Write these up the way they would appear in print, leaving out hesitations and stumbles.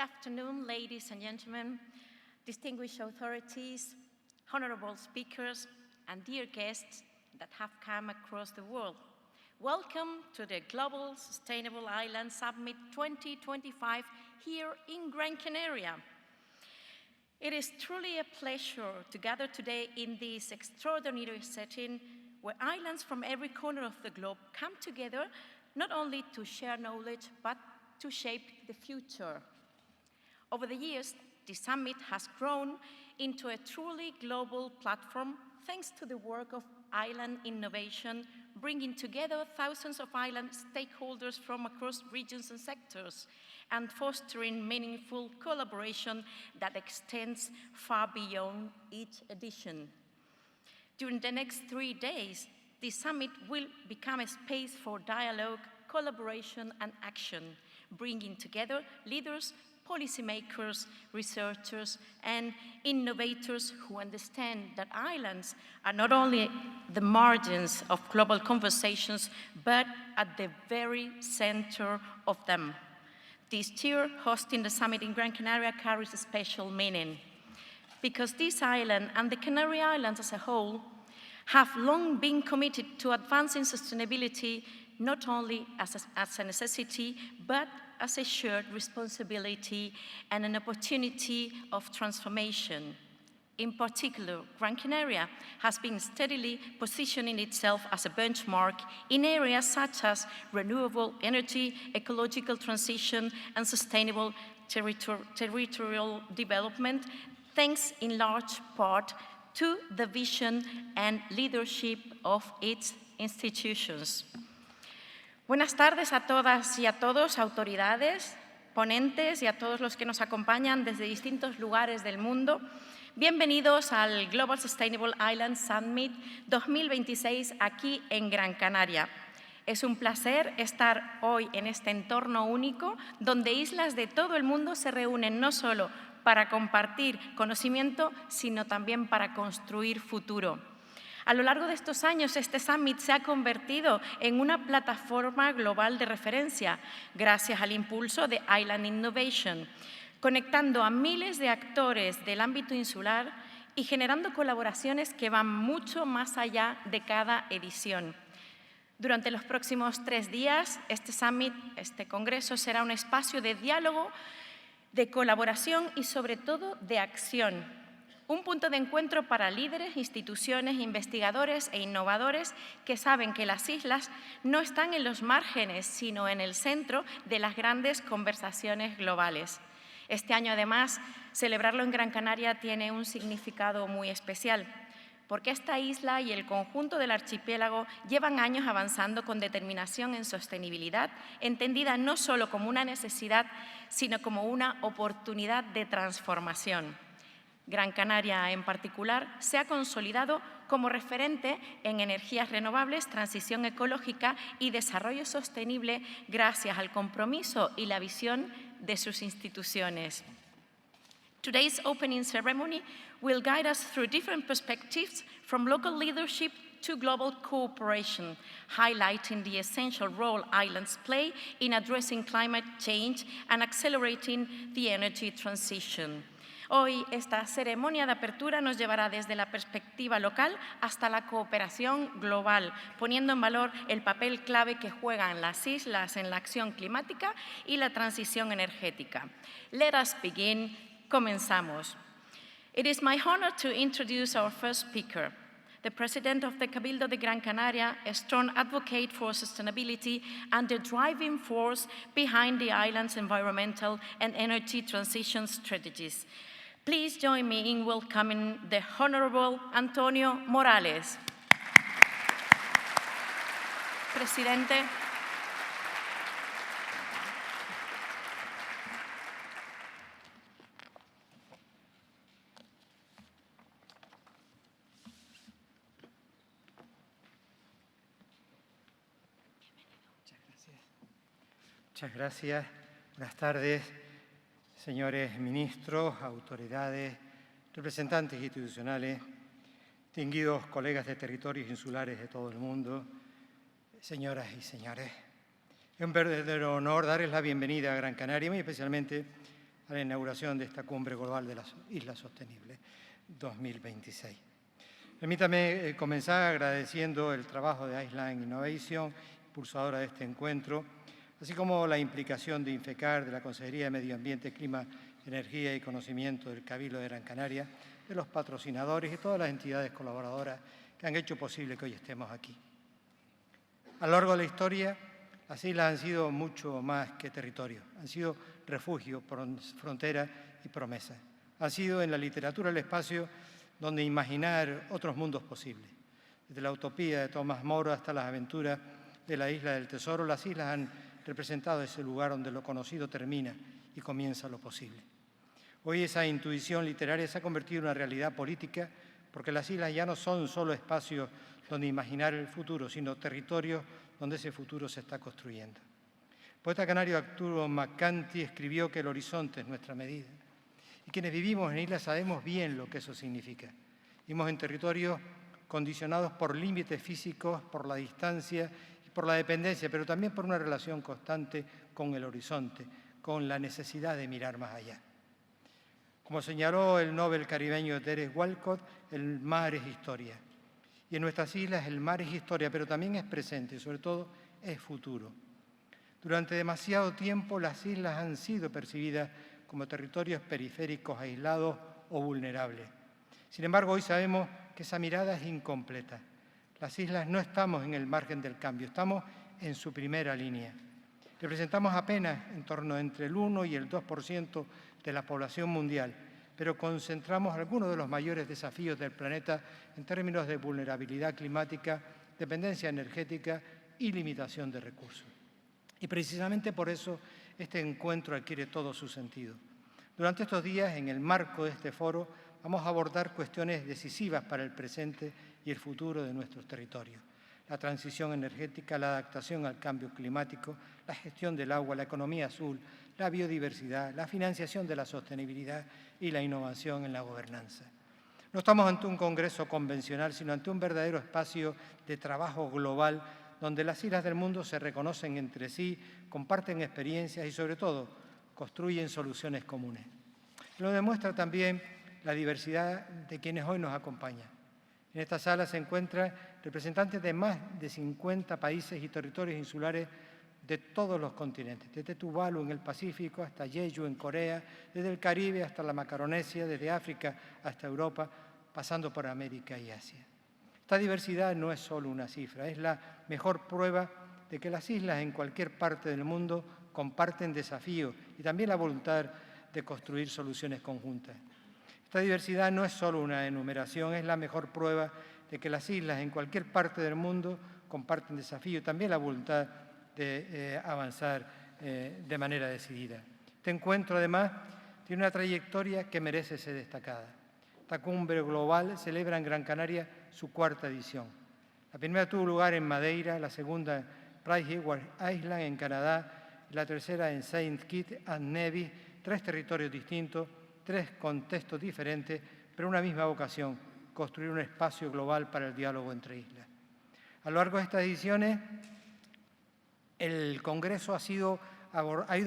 afternoon, ladies and gentlemen, distinguished authorities, honorable speakers, and dear guests that have come across the world. Welcome to the Global Sustainable Island Summit 2025 here in Gran Canaria. It is truly a pleasure to gather today in this extraordinary setting where islands from every corner of the globe come together not only to share knowledge, but to shape the future. Over the years, the summit has grown into a truly global platform thanks to the work of island innovation, bringing together thousands of island stakeholders from across regions and sectors, and fostering meaningful collaboration that extends far beyond each edition. During the next 3 days, the summit will become a space for dialogue, collaboration, and action, bringing together leaders, policymakers, researchers, and innovators who understand that islands are not only the margins of global conversations, but at the very center of them. This year, hosting the summit in Gran Canaria carries a special meaning, because this island and the Canary Islands as a whole have long been committed to advancing sustainability not only as a necessity, but as a shared responsibility and an opportunity of transformation. In particular, Gran Canaria has been steadily positioning itself as a benchmark in areas such as renewable energy, ecological transition, and sustainable territorial development, thanks in large part to the vision and leadership of its institutions. Buenas tardes a todas y a todos, autoridades, ponentes y a todos los que nos acompañan desde distintos lugares del mundo. Bienvenidos al Global Sustainable Island Summit 2026 aquí en Gran Canaria. Es un placer estar hoy en este entorno único donde islas de todo el mundo se reúnen no solo para compartir conocimiento, sino también para construir futuro. A lo largo de estos años, este summit se ha convertido en una plataforma global de referencia gracias al impulso de Island Innovation, conectando a miles de actores del ámbito insular y generando colaboraciones que van mucho más allá de cada edición. Durante los próximos 3 días, este summit, este congreso, será un espacio de diálogo, de colaboración y sobre todo de acción. Un punto de encuentro para líderes, instituciones, investigadores e innovadores que saben que las islas no están en los márgenes, sino en el centro de las grandes conversaciones globales. Este año, además, celebrarlo en Gran Canaria tiene un significado muy especial, porque esta isla y el conjunto del archipiélago llevan años avanzando con determinación en sostenibilidad, entendida no solo como una necesidad, sino como una oportunidad de transformación. Gran Canaria, en particular, se ha consolidado como referente en energías renovables, transición ecológica y desarrollo sostenible gracias al compromiso y la visión de sus instituciones. Today's opening ceremony will guide us through different perspectives from local leadership to global cooperation, highlighting the essential role islands play in addressing climate change and accelerating the energy transition. Hoy esta ceremonia de apertura nos llevará desde la perspectiva local hasta la cooperación global, poniendo en valor el papel clave que juegan las islas en la acción climática y la transición energética. Let us begin. Comenzamos. It is my honor to introduce our first speaker, the President of the Cabildo de Gran Canaria, a strong advocate for sustainability and the driving force behind the island's environmental and energy transition strategies. Please join me in welcoming the Honorable Antonio Morales. Presidente. Muchas gracias. Buenas tardes, señores ministros, autoridades, representantes institucionales, distinguidos colegas de territorios insulares de todo el mundo, señoras y señores. Es un verdadero honor darles la bienvenida a Gran Canaria, muy especialmente a la inauguración de esta Cumbre Global de las Islas Sostenibles 2026. Permítame comenzar agradeciendo el trabajo de Island Innovation, impulsadora de este encuentro, así como la implicación de INFECAR, de la Consejería de Medio Ambiente, Clima, Energía y Conocimiento del Cabildo de Gran Canaria, de los patrocinadores y todas las entidades colaboradoras que han hecho posible que hoy estemos aquí. A lo largo de la historia, las islas han sido mucho más que territorio, han sido refugio, frontera y promesa. Han sido en la literatura el espacio donde imaginar otros mundos posibles. Desde la utopía de Tomás Moro hasta las aventuras de la Isla del Tesoro, las islas han representado ese lugar donde lo conocido termina y comienza lo posible. Hoy esa intuición literaria se ha convertido en una realidad política porque las islas ya no son solo espacios donde imaginar el futuro, sino territorios donde ese futuro se está construyendo. El poeta canario Arturo Macanti escribió que el horizonte es nuestra medida. Y quienes vivimos en islas sabemos bien lo que eso significa. Vivimos en territorios condicionados por límites físicos, por la distancia y por la dependencia, pero también por una relación constante con el horizonte, con la necesidad de mirar más allá. Como señaló el Nobel caribeño Terence Walcott, el mar es historia. Y en nuestras islas el mar es historia, pero también es presente y sobre todo es futuro. Durante demasiado tiempo las islas han sido percibidas como territorios periféricos aislados o vulnerables. Sin embargo, hoy sabemos que esa mirada es incompleta. Las islas no estamos en el margen del cambio, estamos en su primera línea. Representamos apenas en torno entre el 1 y el 2% de la población mundial, pero concentramos algunos de los mayores desafíos del planeta en términos de vulnerabilidad climática, dependencia energética y limitación de recursos. Y precisamente por eso este encuentro adquiere todo su sentido. Durante estos días, en el marco de este foro, vamos a abordar cuestiones decisivas para el presente y el futuro de nuestros territorios. La transición energética, la adaptación al cambio climático, la gestión del agua, la economía azul, la biodiversidad, la financiación de la sostenibilidad y la innovación en la gobernanza. No estamos ante un congreso convencional, sino ante un verdadero espacio de trabajo global donde las islas del mundo se reconocen entre sí, comparten experiencias y, sobre todo, construyen soluciones comunes. Lo demuestra también la diversidad de quienes hoy nos acompañan. En esta sala se encuentran representantes de más de 50 países y territorios insulares de todos los continentes, desde Tuvalu en el Pacífico hasta Jeju en Corea, desde el Caribe hasta la Macaronesia, desde África hasta Europa, pasando por América y Asia. Esta diversidad no es solo una cifra, es la mejor prueba de que las islas en cualquier parte del mundo comparten desafíos y también la voluntad de construir soluciones conjuntas. Esta diversidad no es solo una enumeración, es la mejor prueba de que las islas en cualquier parte del mundo comparten desafíos y también la voluntad de avanzar de manera decidida. Este encuentro, además, tiene una trayectoria que merece ser destacada. Esta cumbre global celebra en Gran Canaria su cuarta edición. La primera tuvo lugar en Madeira, la segunda en Prince Edward Island, en Canadá, la tercera en Saint Kitts and Nevis, 3 territorios distintos, 3 contextos diferentes, pero una misma vocación, construir un espacio global para el diálogo entre islas. A lo largo de estas ediciones, el Congreso ha ido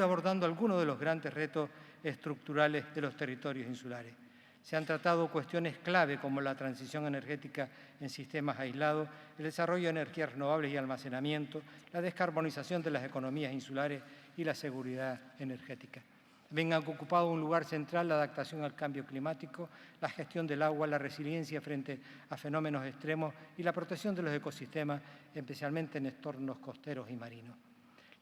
abordando algunos de los grandes retos estructurales de los territorios insulares. Se han tratado cuestiones clave como la transición energética en sistemas aislados, el desarrollo de energías renovables y almacenamiento, la descarbonización de las economías insulares y la seguridad energética. También han ocupado un lugar central la adaptación al cambio climático, la gestión del agua, la resiliencia frente a fenómenos extremos y la protección de los ecosistemas, especialmente en entornos costeros y marinos.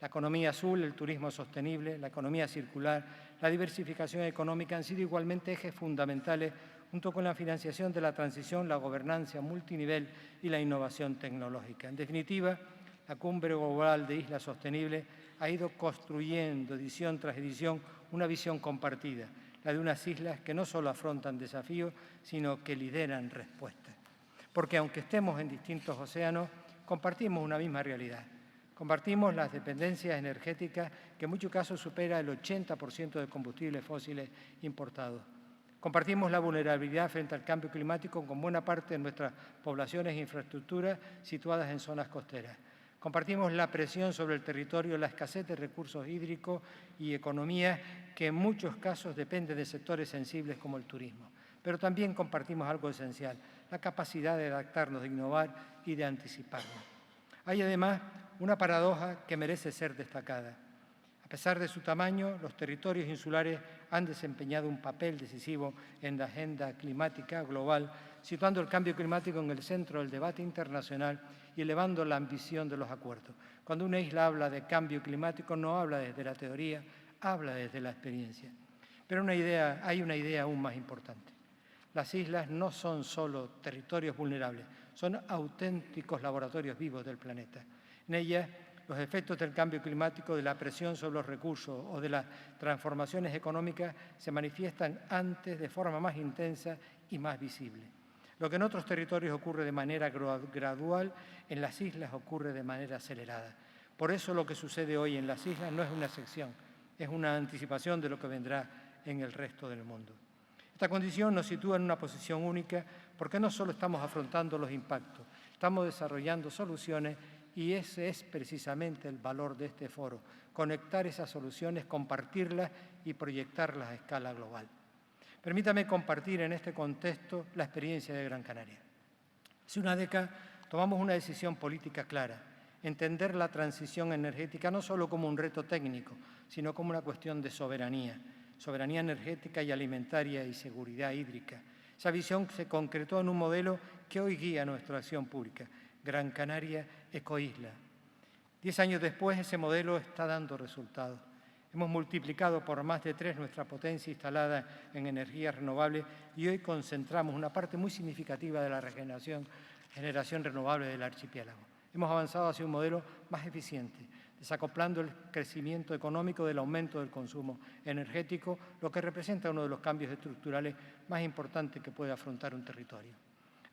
La economía azul, el turismo sostenible, la economía circular, la diversificación económica han sido igualmente ejes fundamentales junto con la financiación de la transición, la gobernanza multinivel y la innovación tecnológica. En definitiva, la Cumbre Global de Islas Sostenibles ha ido construyendo, edición tras edición, una visión compartida, la de unas islas que no solo afrontan desafíos, sino que lideran respuestas. Porque aunque estemos en distintos océanos, compartimos una misma realidad. Compartimos las dependencias energéticas que en muchos casos supera el 80% de combustibles fósiles importados. Compartimos la vulnerabilidad frente al cambio climático con buena parte de nuestras poblaciones e infraestructuras situadas en zonas costeras. Compartimos la presión sobre el territorio, la escasez de recursos hídricos y economía que en muchos casos depende de sectores sensibles como el turismo. Pero también compartimos algo esencial, la capacidad de adaptarnos, de innovar y de anticiparnos. Hay además una paradoja que merece ser destacada. A pesar de su tamaño, los territorios insulares han desempeñado un papel decisivo en la agenda climática global, situando el cambio climático en el centro del debate internacional y elevando la ambición de los acuerdos. Cuando una isla habla de cambio climático, no habla desde la teoría, habla desde la experiencia. Pero hay una idea aún más importante. Las islas no son solo territorios vulnerables, son auténticos laboratorios vivos del planeta. En ellas, los efectos del cambio climático, de la presión sobre los recursos o de las transformaciones económicas se manifiestan antes de forma más intensa y más visible. Lo que en otros territorios ocurre de manera gradual, en las islas ocurre de manera acelerada. Por eso lo que sucede hoy en las islas no es una excepción, es una anticipación de lo que vendrá en el resto del mundo. Esta condición nos sitúa en una posición única porque no solo estamos afrontando los impactos, estamos desarrollando soluciones y ese es precisamente el valor de este foro, conectar esas soluciones, compartirlas y proyectarlas a escala global. Permítame compartir en este contexto la experiencia de Gran Canaria. Hace una década tomamos una decisión política clara, entender la transición energética no solo como un reto técnico, sino como una cuestión de soberanía energética y alimentaria y seguridad hídrica. Esa visión se concretó en un modelo que hoy guía nuestra acción pública, Gran Canaria Ecoisla. 10 años después, ese modelo está dando resultados. Hemos multiplicado por más de 3 nuestra potencia instalada en energías renovables y hoy concentramos una parte muy significativa de la generación renovable del archipiélago. Hemos avanzado hacia un modelo más eficiente, desacoplando el crecimiento económico del aumento del consumo energético, lo que representa uno de los cambios estructurales más importantes que puede afrontar un territorio.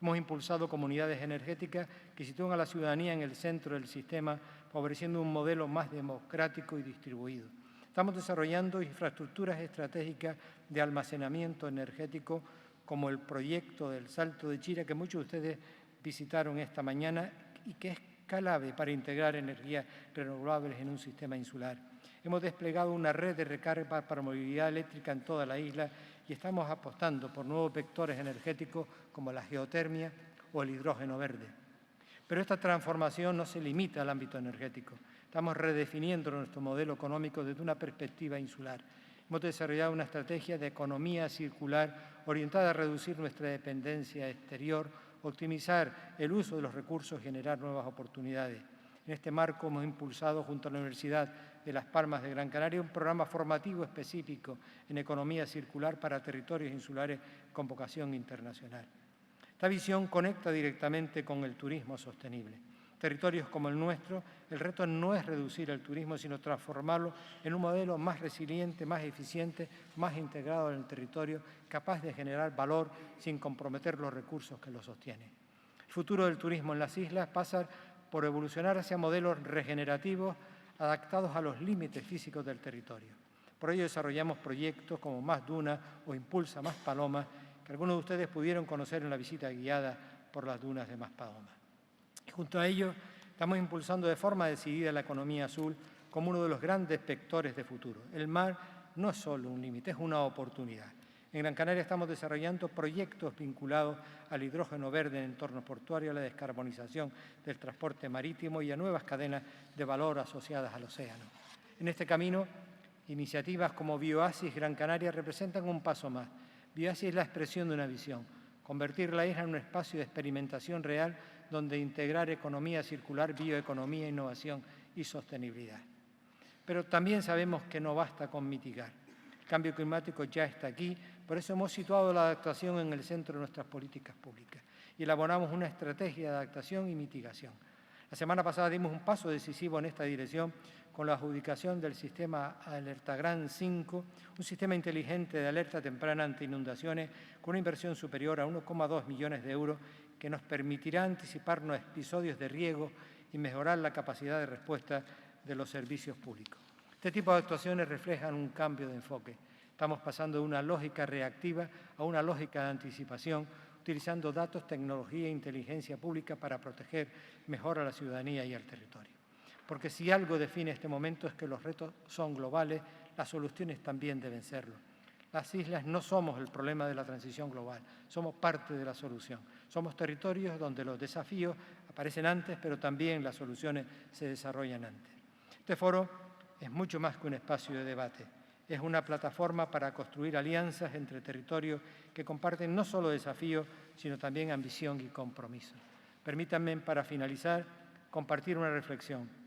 Hemos impulsado comunidades energéticas que sitúan a la ciudadanía en el centro del sistema, favoreciendo un modelo más democrático y distribuido. Estamos desarrollando infraestructuras estratégicas de almacenamiento energético, como el proyecto del Salto de Chira, que muchos de ustedes visitaron esta mañana y que es clave para integrar energías renovables en un sistema insular. Hemos desplegado una red de recarga para movilidad eléctrica en toda la isla y estamos apostando por nuevos vectores energéticos como la geotermia o el hidrógeno verde. Pero esta transformación no se limita al ámbito energético. Estamos redefiniendo nuestro modelo económico desde una perspectiva insular. Hemos desarrollado una estrategia de economía circular orientada a reducir nuestra dependencia exterior, optimizar el uso de los recursos y generar nuevas oportunidades. En este marco hemos impulsado junto a la Universidad de Las Palmas de Gran Canaria un programa formativo específico en economía circular para territorios insulares con vocación internacional. Esta visión conecta directamente con el turismo sostenible. Territorios como el nuestro, el reto no es reducir el turismo, sino transformarlo en un modelo más resiliente, más eficiente, más integrado en el territorio, capaz de generar valor sin comprometer los recursos que lo sostienen. El futuro del turismo en las islas pasa por evolucionar hacia modelos regenerativos adaptados a los límites físicos del territorio. Por ello desarrollamos proyectos como Más Dunas o Impulsa Más Palomas, que algunos de ustedes pudieron conocer en la visita guiada por las dunas de Más Palomas. Y junto a ello, estamos impulsando de forma decidida la economía azul como uno de los grandes vectores de futuro. El mar no es solo un límite, es una oportunidad. En Gran Canaria estamos desarrollando proyectos vinculados al hidrógeno verde en entornos portuarios, a la descarbonización del transporte marítimo y a nuevas cadenas de valor asociadas al océano. En este camino, iniciativas como GSIS Gran Canaria representan un paso más. GSIS es la expresión de una visión, convertir la isla en un espacio de experimentación real donde integrar economía circular, bioeconomía, innovación y sostenibilidad. Pero también sabemos que no basta con mitigar. El cambio climático ya está aquí, por eso hemos situado la adaptación en el centro de nuestras políticas públicas y elaboramos una estrategia de adaptación y mitigación. La semana pasada dimos un paso decisivo en esta dirección con la adjudicación del sistema Alertagran 5, un sistema inteligente de alerta temprana ante inundaciones con una inversión superior a 1,2 millones de euros que nos permitirá anticiparnos a episodios de riesgo y mejorar la capacidad de respuesta de los servicios públicos. Este tipo de actuaciones reflejan un cambio de enfoque. Estamos pasando de una lógica reactiva a una lógica de anticipación, utilizando datos, tecnología e inteligencia pública para proteger mejor a la ciudadanía y al territorio. porque si algo define este momento es que los retos son globales, las soluciones también deben serlo. Las islas no somos el problema de la transición global, somos parte de la solución. Somos territorios donde los desafíos aparecen antes, pero también las soluciones se desarrollan antes. Este foro es mucho más que un espacio de debate. Es una plataforma para construir alianzas entre territorios que comparten no solo desafíos, sino también ambición y compromiso. Permítanme, para finalizar, compartir una reflexión.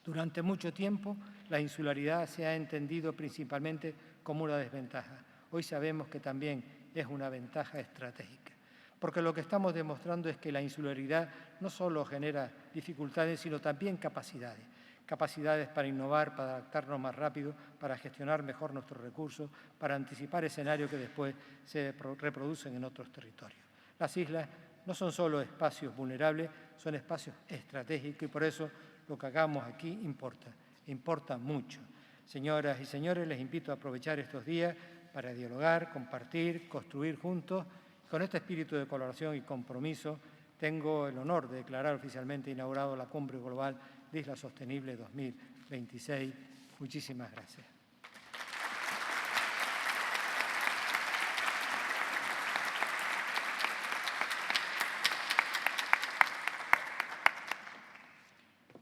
Durante mucho tiempo, la insularidad se ha entendido principalmente como una desventaja. Hoy sabemos que también es una ventaja estratégica, porque lo que estamos demostrando es que la insularidad no solo genera dificultades, sino también capacidades. Capacidades para innovar, para adaptarnos más rápido, para gestionar mejor nuestros recursos, para anticipar escenarios que después se reproducen en otros territorios. Las islas no son solo espacios vulnerables, son espacios estratégicos y por eso lo que hagamos aquí importa mucho. Señoras y señores, les invito a aprovechar estos días para dialogar, compartir, construir juntos. Con este espíritu de colaboración y compromiso, tengo el honor de declarar oficialmente inaugurado la Cumbre Global de Islas Sostenibles 2026. Muchísimas gracias.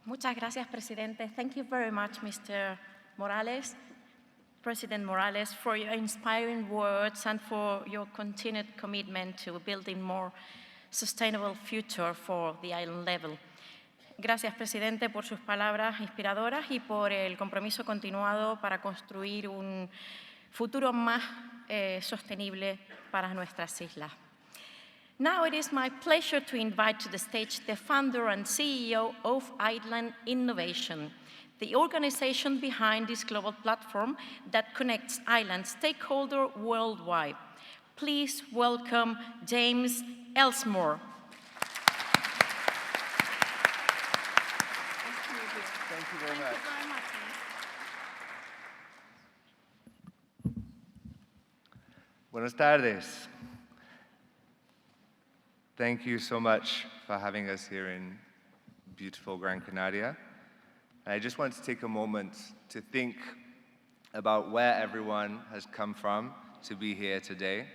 Muchas gracias, Presidente. Thank you very much, Mr. Morales, President Morales, for your inspiring words and for your continued commitment to building more sustainable future for the island level. Gracias, Presidente, por sus palabras inspiradoras y por el compromiso continuado para construir un futuro más sostenible para nuestras islas. Now it is my pleasure to invite to the stage the founder and CEO of Island Innovation, the organization behind this global platform that connects island stakeholders worldwide. Please welcome James Elsmore. Thank you very much. Buenas tardes. Thank you so much for having us here in beautiful Gran Canaria. I just want to take a moment to think about where everyone has come from to be here today.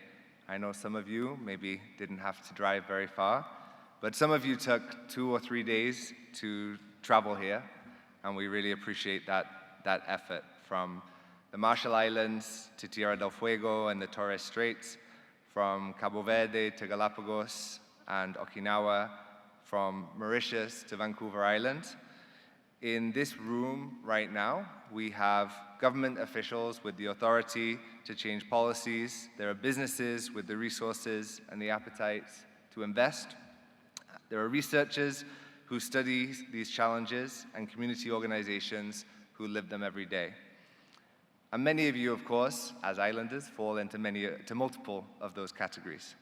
I know some of you maybe didn't have to drive very far, but some of you took 2 or 3 days to travel here, and we really appreciate that effort, from the Marshall Islands to Tierra del Fuego and the Torres Straits, from Cabo Verde to Galapagos and Okinawa, from Mauritius to Vancouver Island. In this room right now, we have government officials with the authority to change policies. There are businesses with the resources and the appetite to invest. There are researchers who study these challenges and community organizations who live them every day. And many of you, of course, as islanders, fall into multiple of those categories.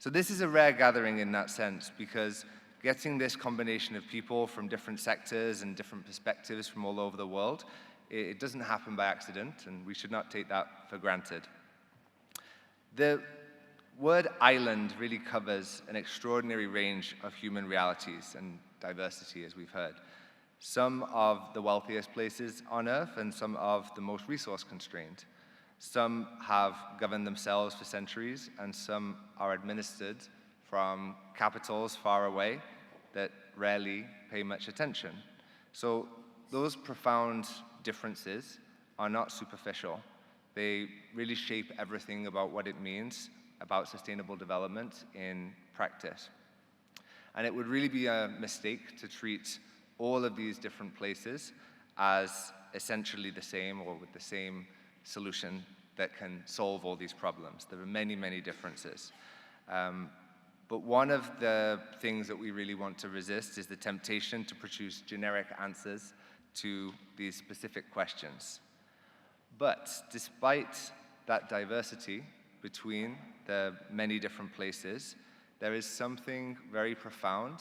So this is a rare gathering in that sense, because getting this combination of people from different sectors and different perspectives from all over the world, it doesn't happen by accident, and we should not take that for granted. The word island really covers an extraordinary range of human realities and diversity, as we've heard. Some of the wealthiest places on Earth and some of the most resource-constrained. Some have governed themselves for centuries, and some are administered from capitals far away that rarely pay much attention. So those profound differences are not superficial. They really shape everything about what it means about sustainable development in practice. And it would really be a mistake to treat all of these different places as essentially the same or with the same solution that can solve all these problems. There are many, many differences. But one of the things that we really want to resist is the temptation to produce generic answers to these specific questions. But despite that diversity between the many different places, there is something very profound,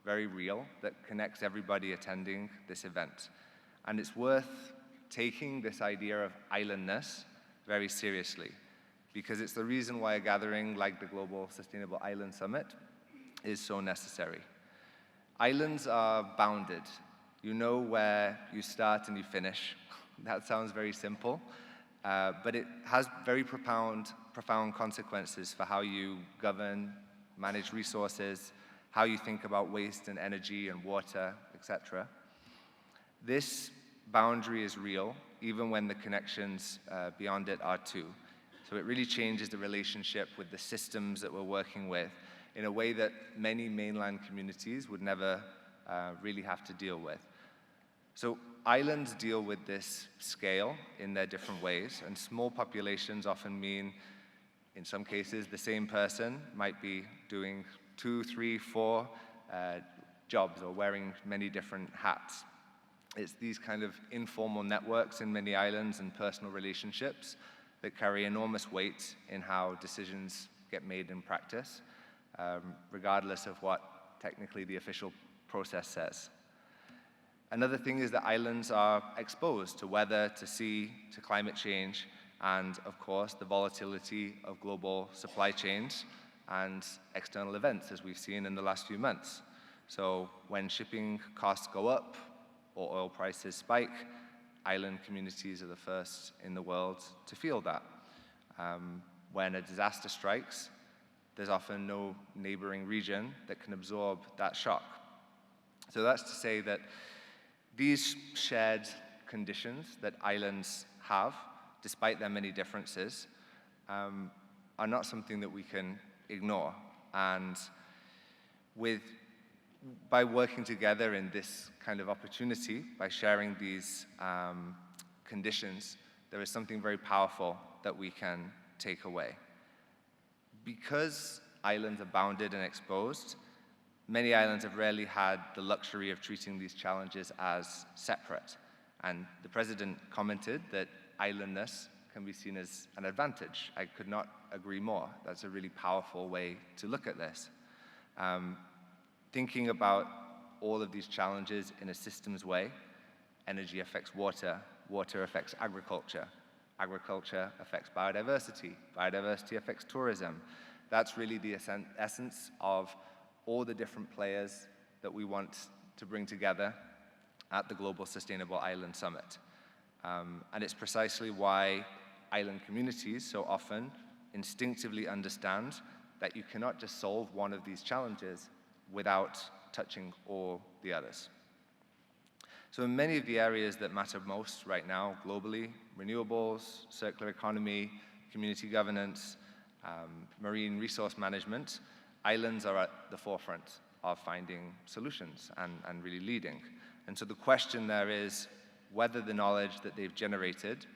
very real, that connects everybody attending this event. And it's worth taking this idea of islandness very seriously, because it's the reason why a gathering like the Global Sustainable Island Summit is so necessary. Islands are bounded. You know where you start and you finish. That sounds very simple, but it has very profound consequences for how you govern, manage resources, how you think about waste and energy and water, etc. This boundary is real, even when the connections beyond it are too. So it really changes the relationship with the systems that we're working with in a way that many mainland communities would never really have to deal with. So islands deal with this scale in their different ways, and small populations often mean, in some cases, the same person might be doing 2, 3, 4 jobs or wearing many different hats. It's these kind of informal networks in many islands and personal relationships that carry enormous weight in how decisions get made in practice, regardless of what technically the official process says. Another thing is that islands are exposed to weather, to sea, to climate change, and of course the volatility of global supply chains and external events, as we've seen in the last few months. So when shipping costs go up or oil prices spike, island communities are the first in the world to feel that. When a disaster strikes, there's often no neighboring region that can absorb that shock. So that's to say that these shared conditions that islands have, despite their many differences, are not something that we can ignore. And by working together in this kind of opportunity, by sharing these conditions, there is something very powerful that we can take away. Because islands are bounded and exposed, many islands have rarely had the luxury of treating these challenges as separate. And the president commented that islandness can be seen as an advantage. I could not agree more. That's a really powerful way to look at this. Thinking about all of these challenges in a systems way, energy affects water, water affects agriculture, agriculture affects biodiversity, biodiversity affects tourism. That's really the essence of all the different players that we want to bring together at the Global Sustainable Island Summit. And it's precisely why island communities so often instinctively understand that you cannot just solve one of these challenges without touching all the others. So in many of the areas that matter most right now globally, renewables, circular economy, community governance, marine resource management, islands are at the forefront of finding solutions and really leading. And so the question there is whether the knowledge that they've generated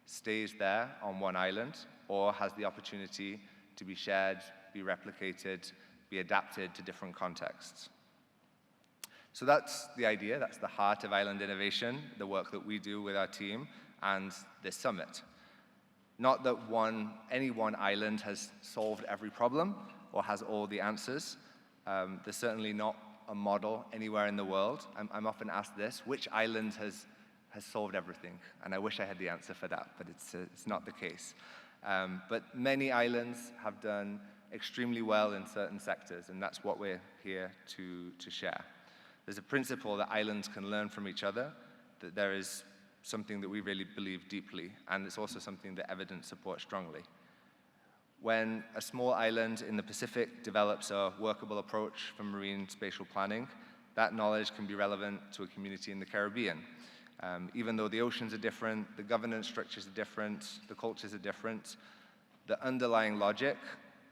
stays there on one island or has the opportunity to be shared, be replicated, be adapted to different contexts. So that's the idea, that's the heart of island innovation, the work that we do with our team and this summit. Not that any one island has solved every problem or has all the answers. There's certainly not a model anywhere in the world. I'm often asked this, which island has solved everything? And I wish I had the answer for that, but it's not the case. But many islands have done extremely well in certain sectors, and that's what we're here to share. There's a principle that islands can learn from each other, that there is something that we really believe deeply, and it's also something that evidence supports strongly. When a small island in the Pacific develops a workable approach for marine spatial planning, that knowledge can be relevant to a community in the Caribbean. Even though the oceans are different, the governance structures are different, the cultures are different, the underlying logic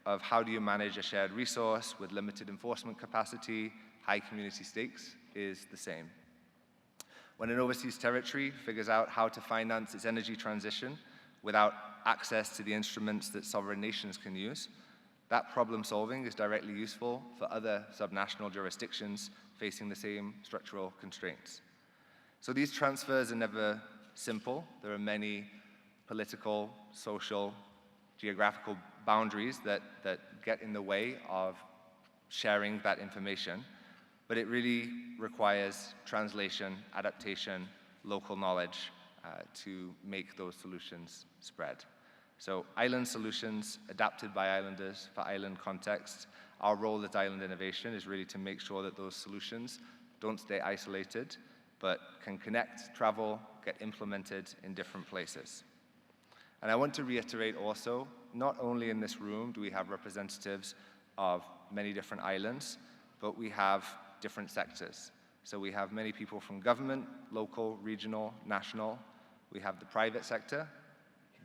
of how do you manage a shared resource with limited enforcement capacity, high community stakes, is the same. When an overseas territory figures out how to finance its energy transition without access to the instruments that sovereign nations can use, that problem solving is directly useful for other subnational jurisdictions facing the same structural constraints. So these transfers are never simple. There are many political, social, geographical boundaries that get in the way of sharing that information, but it really requires translation, adaptation, local knowledge to make those solutions spread. So island solutions adapted by islanders for island contexts. Our role as island innovation is really to make sure that those solutions don't stay isolated, but can connect, travel, get implemented in different places. And I want to reiterate also, not only in this room do we have representatives of many different islands, but we have different sectors. So we have many people from government, local, regional, national. We have the private sector,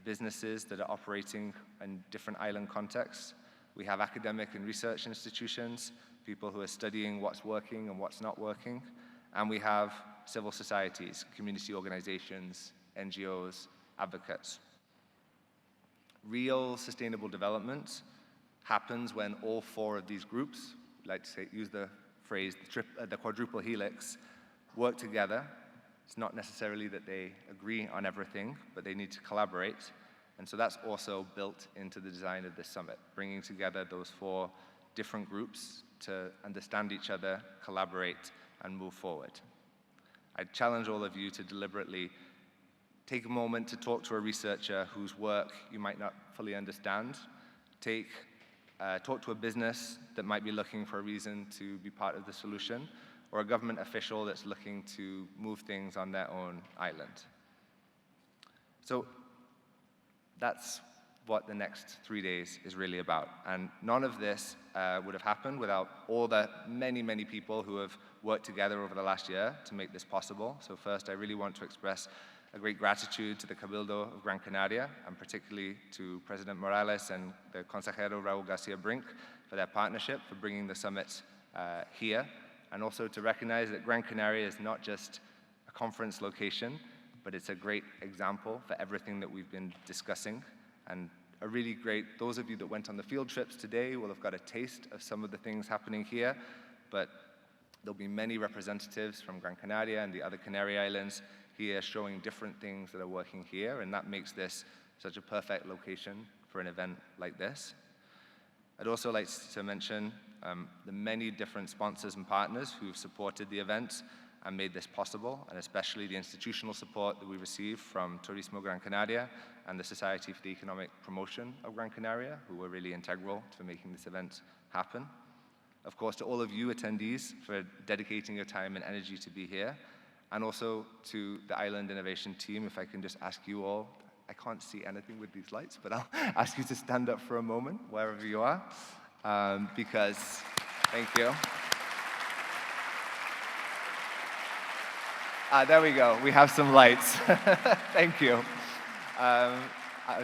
businesses that are operating in different island contexts. We have academic and research institutions, people who are studying what's working and what's not working. And we have civil societies, community organizations, NGOs, advocates. Real sustainable development happens when all four of these groups, like to say, use the phrase, the quadruple helix, work together. It's not necessarily that they agree on everything, but they need to collaborate. And so that's also built into the design of this summit, bringing together those four different groups to understand each other, collaborate, and move forward. I challenge all of you to deliberately take a moment to talk to a researcher whose work you might not fully understand. Talk to a business that might be looking for a reason to be part of the solution, or a government official that's looking to move things on their own island. So that's what the next 3 days is really about. And none of this would have happened without all the many, many people who have worked together over the last year to make this possible. So first, I really want to express a great gratitude to the Cabildo of Gran Canaria, and particularly to President Morales and the Consejero Raul Garcia Brink for their partnership, for bringing the summit here, and also to recognize that Gran Canaria is not just a conference location, but it's a great example for everything that we've been discussing. And a really great, those of you that went on the field trips today will have got a taste of some of the things happening here, but there'll be many representatives from Gran Canaria and the other Canary Islands here showing different things that are working here, and that makes this such a perfect location for an event like this. I'd also like to mention the many different sponsors and partners who've supported the event and made this possible, and especially the institutional support that we received from Turismo Gran Canaria and the Society for the Economic Promotion of Gran Canaria, who were really integral to making this event happen. Of course, to all of you attendees for dedicating your time and energy to be here, and also to the Island Innovation team, if I can just ask you all, I can't see anything with these lights, but I'll ask you to stand up for a moment, wherever you are, because, thank you. There we go, we have some lights. Thank you.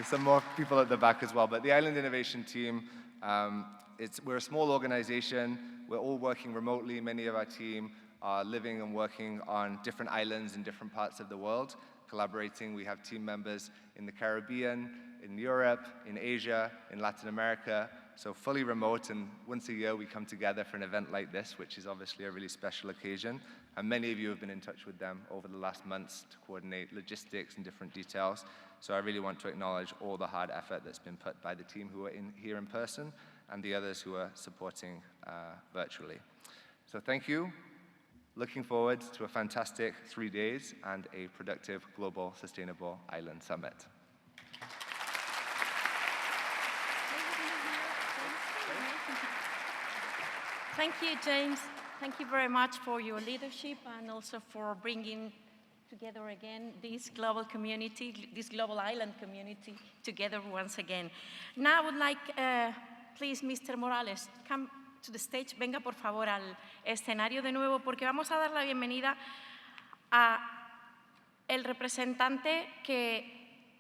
Some more people at the back as well, but the Island Innovation team, we're a small organization, we're all working remotely, many of our team are living and working on different islands in different parts of the world, collaborating. We have team members in the Caribbean, in Europe, in Asia, in Latin America, so fully remote, and once a year we come together for an event like this, which is obviously a really special occasion, and many of you have been in touch with them over the last months to coordinate logistics and different details, so I really want to acknowledge all the hard effort that's been put by the team who are here in person and the others who are supporting virtually. So thank you. Looking forward to a fantastic 3 days and a productive Global Sustainable Island Summit. Thank you, James. Thank you very much for your leadership and also for bringing together again this global community, this global island community together once again. Now I would like, please, Mr. Morales, come to the stage. Venga, por favor, al escenario de nuevo, porque vamos a dar la bienvenida a el representante que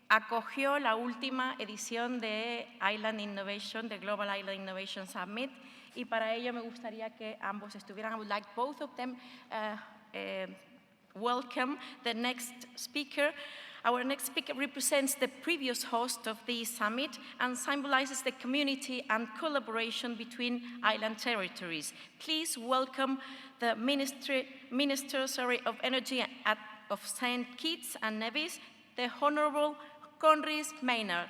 acogió la última edición de Island Innovation, de Global Island Innovation Summit, y para ello me gustaría que ambos estuvieran. I would like both of them welcome the next speaker. Our next speaker represents the previous host of the summit and symbolizes the community and collaboration between island territories. Please welcome the Minister of Energy of Saint Kitts and Nevis, the Honorable Conris Maynard.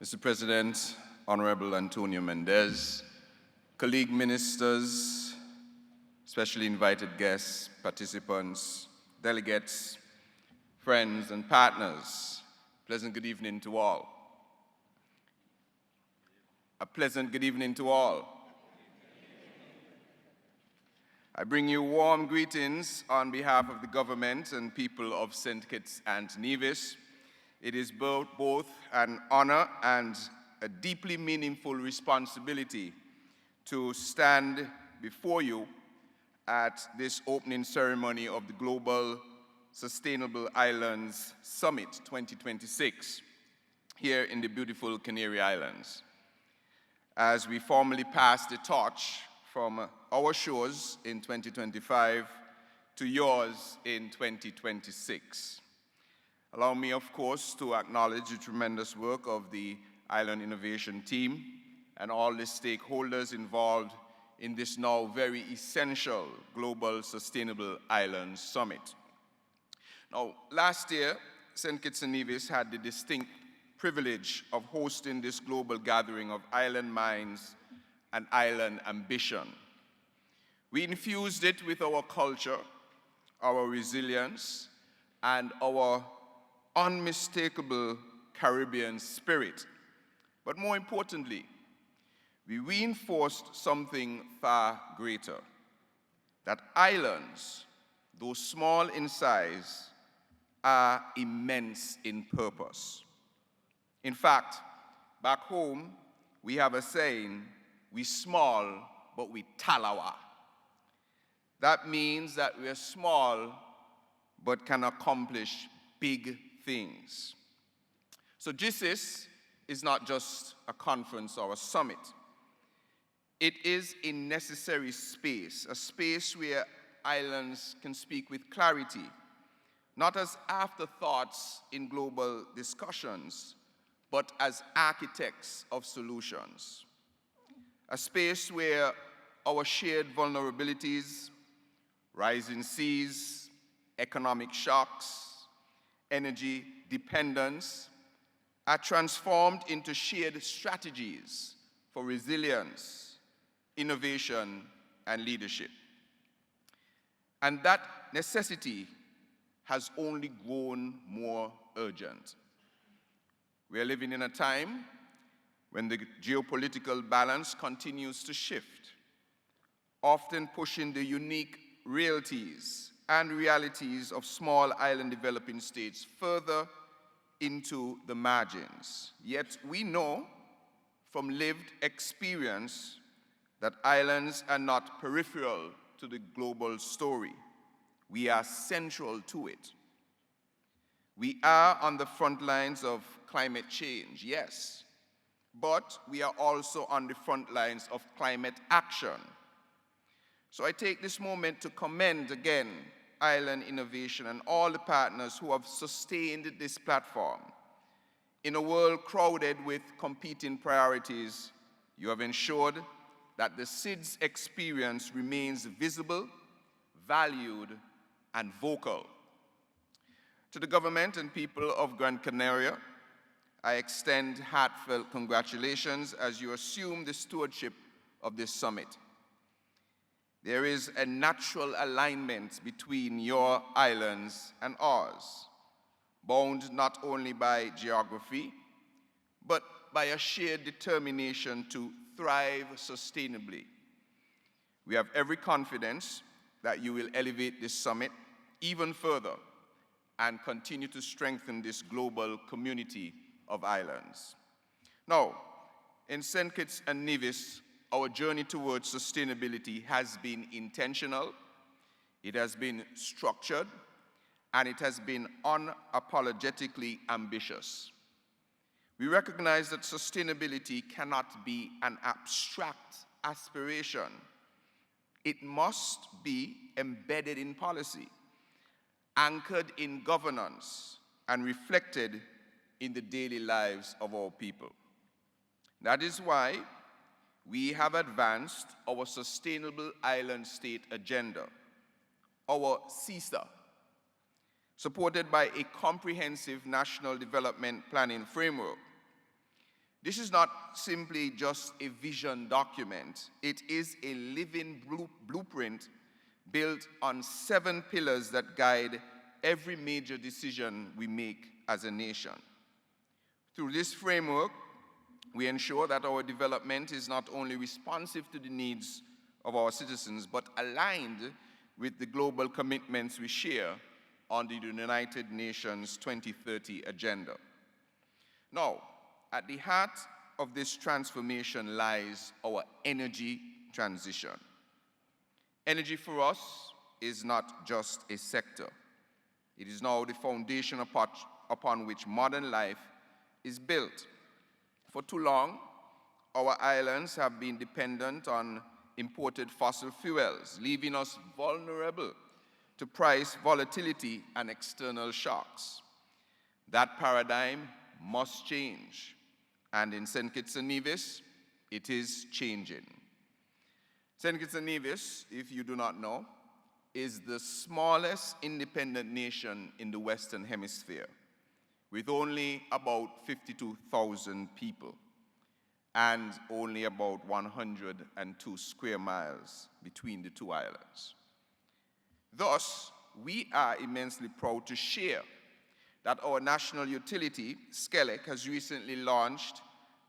Mr. President, Honorable Antonio Mendez, colleague ministers, specially invited guests, participants, delegates, friends, and partners, pleasant good evening to all. A pleasant good evening to all. I bring you warm greetings on behalf of the government and people of Saint Kitts and Nevis. It is both an honor and a deeply meaningful responsibility to stand before you at this opening ceremony of the Global Sustainable Islands Summit 2026 here in the beautiful Canary Islands, as we formally pass the torch from our shores in 2025 to yours in 2026. Allow me, of course, to acknowledge the tremendous work of the Island Innovation Team and all the stakeholders involved in this now very essential Global Sustainable Islands Summit. Now, last year, Saint Kitts and Nevis had the distinct privilege of hosting this global gathering of island minds and island ambition. We infused it with our culture, our resilience, and our unmistakable Caribbean spirit. But more importantly, we reinforced something far greater, that islands, though small in size, are immense in purpose. In fact, back home, we have a saying, we small, but we talawa. That means that we are small, but can accomplish big things. So GSIS is not just a conference or a summit. It is a necessary space, a space where islands can speak with clarity, not as afterthoughts in global discussions, but as architects of solutions. A space where our shared vulnerabilities, rising seas, economic shocks, energy dependence, are transformed into shared strategies for resilience, innovation, and leadership. And that necessity has only grown more urgent. We are living in a time when the geopolitical balance continues to shift, often pushing the unique realities and realities of small island developing states further into the margins. Yet we know from lived experience that islands are not peripheral to the global story. We are central to it. We are on the front lines of climate change, yes, but we are also on the front lines of climate action. So I take this moment to commend again Island Innovation and all the partners who have sustained this platform. In a world crowded with competing priorities, you have ensured that the SIDS experience remains visible, valued, and vocal. To the government and people of Gran Canaria, I extend heartfelt congratulations as you assume the stewardship of this summit. There is a natural alignment between your islands and ours, bound not only by geography, but by a shared determination to thrive sustainably. We have every confidence that you will elevate this summit even further and continue to strengthen this global community of islands. Now, in Saint Kitts and Nevis, our journey towards sustainability has been intentional, it has been structured, and it has been unapologetically ambitious. We recognize that sustainability cannot be an abstract aspiration. It must be embedded in policy, anchored in governance, and reflected in the daily lives of our people. That is why we have advanced our Sustainable Island State Agenda, our CISA, supported by a comprehensive national development planning framework. This is not simply just a vision document. It is a living blueprint built on 7 pillars that guide every major decision we make as a nation. Through this framework, we ensure that our development is not only responsive to the needs of our citizens, but aligned with the global commitments we share under the United Nations 2030 agenda. Now, at the heart of this transformation lies our energy transition. Energy for us is not just a sector. It is now the foundation upon which modern life is built. For too long, our islands have been dependent on imported fossil fuels, leaving us vulnerable to price volatility and external shocks. That paradigm must change, and in Saint Kitts and Nevis, it is changing. Saint Kitts and Nevis, if you do not know, is the smallest independent nation in the Western Hemisphere, with only about 52,000 people and only about 102 square miles between the two islands. Thus, we are immensely proud to share that our national utility, SCELEC, has recently launched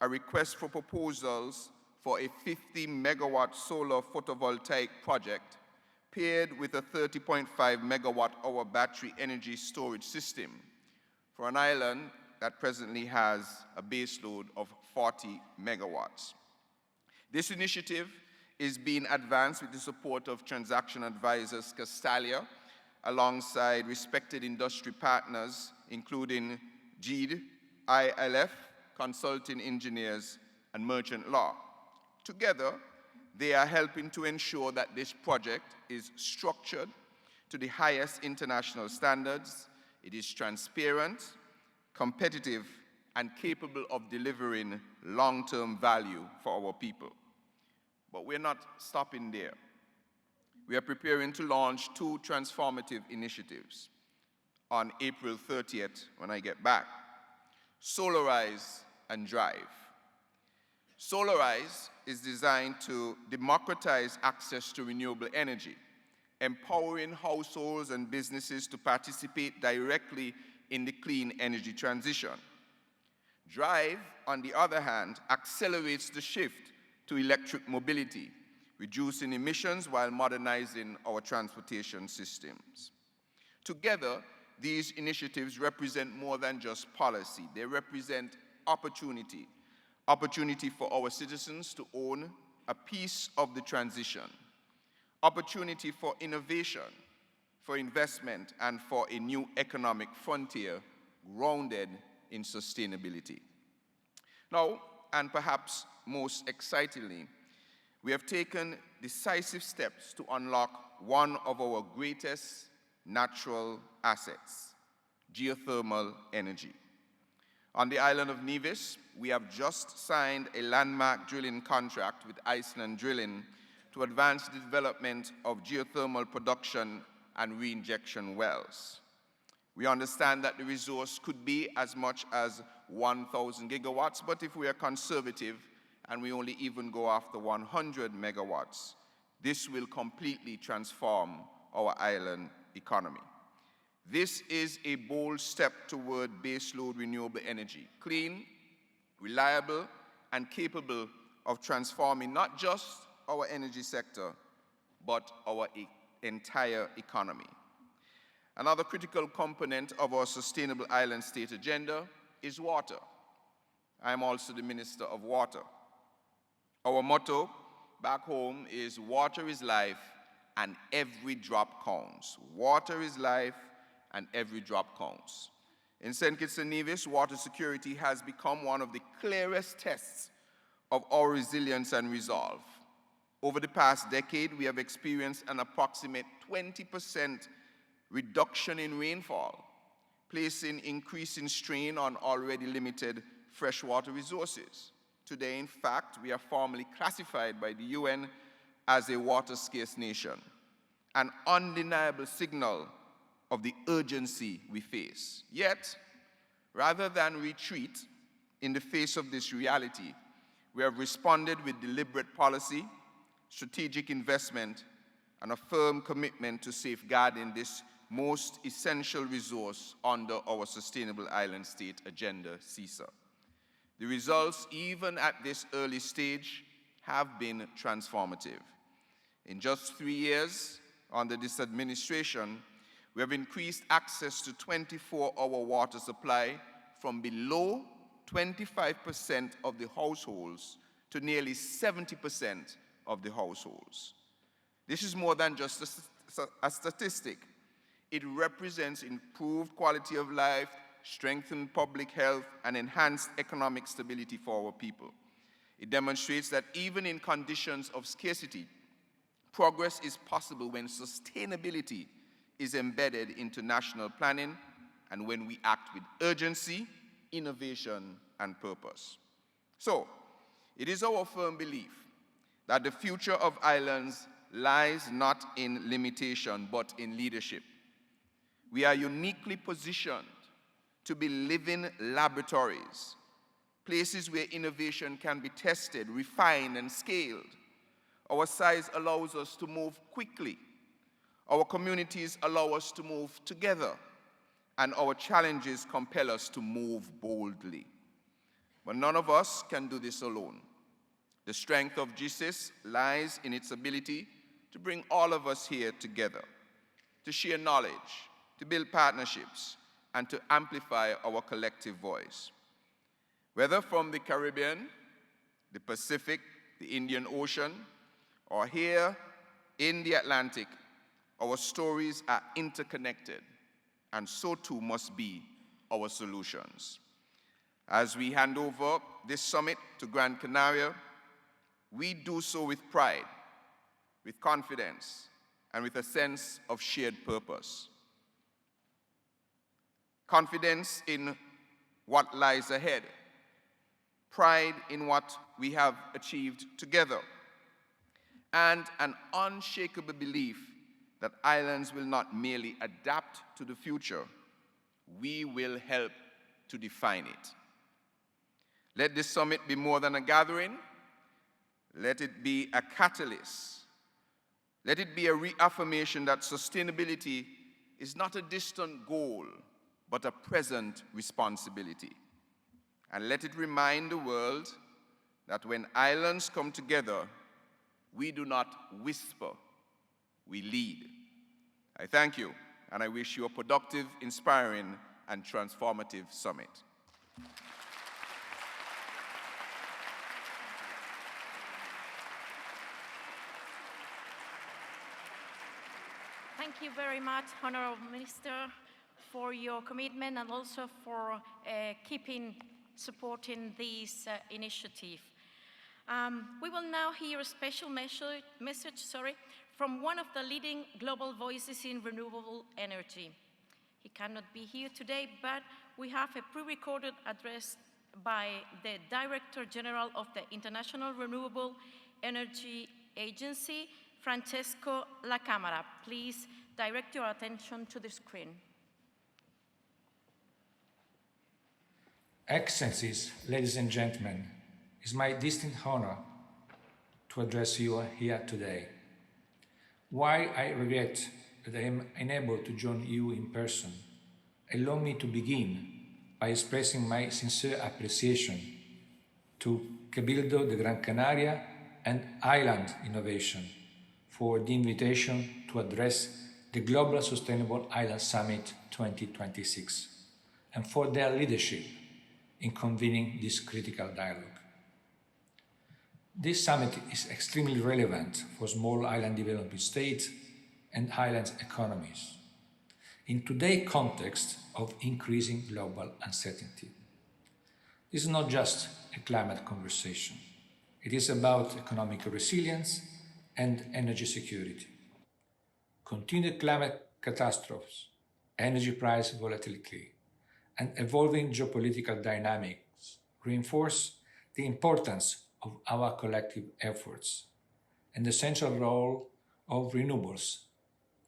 a request for proposals for a 50-megawatt solar photovoltaic project paired with a 30.5 megawatt-hour battery energy storage system for an island that presently has a baseload of 40 megawatts. This initiative is being advanced with the support of transaction advisors Castalia, alongside respected industry partners, including GEED, ILF, consulting engineers, and merchant law. Together, they are helping to ensure that this project is structured to the highest international standards, it is transparent, competitive, and capable of delivering long-term value for our people. But we're not stopping there. We are preparing to launch 2 transformative initiatives on April 30th when I get back: Solarize and Drive. Solarize is designed to democratize access to renewable energy, empowering households and businesses to participate directly in the clean energy transition. Drive, on the other hand, accelerates the shift to electric mobility, reducing emissions while modernizing our transportation systems. Together, these initiatives represent more than just policy. They represent opportunity. Opportunity for our citizens to own a piece of the transition. Opportunity for innovation, for investment, and for a new economic frontier grounded in sustainability. Now, and perhaps most excitingly, we have taken decisive steps to unlock one of our greatest natural assets, geothermal energy. On the island of Nevis, we have just signed a landmark drilling contract with Iceland Drilling to advance the development of geothermal production and reinjection wells. We understand that the resource could be as much as 1,000 gigawatts, but if we are conservative and we only even go after 100 megawatts, this will completely transform our island economy. This is a bold step toward baseload renewable energy, clean, reliable, and capable of transforming not just our energy sector, but our entire economy. Another critical component of our sustainable island state agenda is water. I am also the Minister of Water. Our motto back home is water is life and every drop counts. Water is life and every drop counts. In Saint Kitts and Nevis, water security has become one of the clearest tests of our resilience and resolve. Over the past decade, we have experienced an approximate 20% reduction in rainfall, placing increasing strain on already limited freshwater resources. Today, in fact, we are formally classified by the UN as a water-scarce nation, an undeniable signal of the urgency we face. Yet, rather than retreat in the face of this reality, we have responded with deliberate policy, strategic investment, and a firm commitment to safeguarding this most essential resource under our Sustainable Island State Agenda, CISA. The results, even at this early stage, have been transformative. In just 3 years under this administration, we have increased access to 24-hour water supply from below 25% of the households to nearly 70% of the households. This is more than just a statistic. It represents improved quality of life, strengthened public health, and enhanced economic stability for our people. It demonstrates that even in conditions of scarcity, progress is possible when sustainability is embedded into national planning and when we act with urgency, innovation, and purpose. So, it is our firm belief that the future of islands lies not in limitation, but in leadership. We are uniquely positioned to be living laboratories, places where innovation can be tested, refined, and scaled. Our size allows us to move quickly. Our communities allow us to move together, and our challenges compel us to move boldly. But none of us can do this alone. The strength of GSIS lies in its ability to bring all of us here together, to share knowledge, to build partnerships, and to amplify our collective voice. Whether from the Caribbean, the Pacific, the Indian Ocean, or here in the Atlantic, our stories are interconnected, and so too must be our solutions. As we hand over this summit to Gran Canaria, we do so with pride, with confidence, and with a sense of shared purpose. Confidence in what lies ahead, pride in what we have achieved together, and an unshakable belief that islands will not merely adapt to the future, we will help to define it. Let this summit be more than a gathering. Let it be a catalyst. Let it be a reaffirmation that sustainability is not a distant goal, but a present responsibility. And let it remind the world that when islands come together, we do not whisper, we lead. I thank you, and I wish you a productive, inspiring, and transformative summit. Thank you very much, Honorable Minister, for your commitment and also for supporting this initiative. We will now hear a special message from one of the leading global voices in renewable energy. He cannot be here today, but we have a pre-recorded address by the Director General of the International Renewable Energy Agency, Francesco La Camara. Please direct your attention to the screen. Excellencies, ladies and gentlemen, it's my distinct honor to address you here today. While I regret that I am unable to join you in person, allow me to begin by expressing my sincere appreciation to Cabildo de Gran Canaria and Island Innovation for the invitation to address the Global Sustainable Island Summit 2026 and for their leadership in convening this critical dialogue. This summit is extremely relevant for small island developing states and island economies in today's context of increasing global uncertainty. This is not just a climate conversation. It is about economic resilience and energy security. Continued climate catastrophes, energy price volatility, and evolving geopolitical dynamics reinforce the importance of our collective efforts and the central role of renewables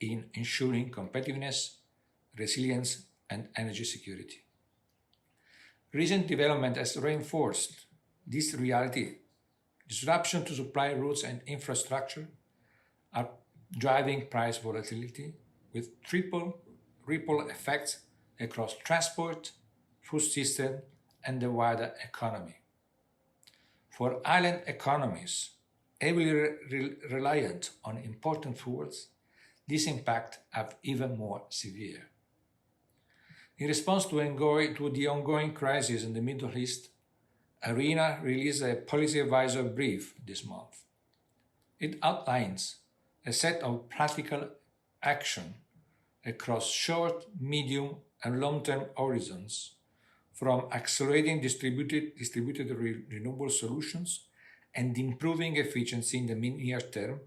in ensuring competitiveness, resilience, and energy security. Recent development has reinforced this reality. Disruption to supply routes and infrastructure are driving price volatility with triple ripple effects across transport, food system, and the wider economy. For island economies, heavily reliant on important fuels, this impact are even more severe. In response to the ongoing crisis in the Middle East, ARENA released a policy advisor brief this month. It outlines a set of practical action across short, medium, and long-term horizons, from accelerating distributed renewable solutions and improving efficiency in the near term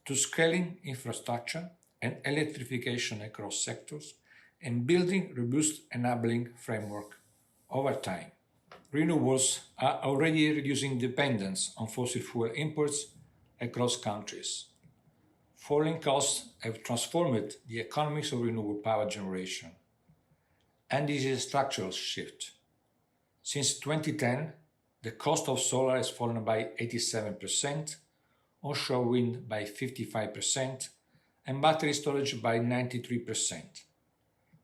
to scaling infrastructure and electrification across sectors and building robust enabling framework over time. Renewables are already reducing dependence on fossil fuel imports across countries. Falling costs have transformed the economics of renewable power generation, and this is a structural shift. Since 2010, the cost of solar has fallen by 87%, onshore wind by 55%, and battery storage by 93%.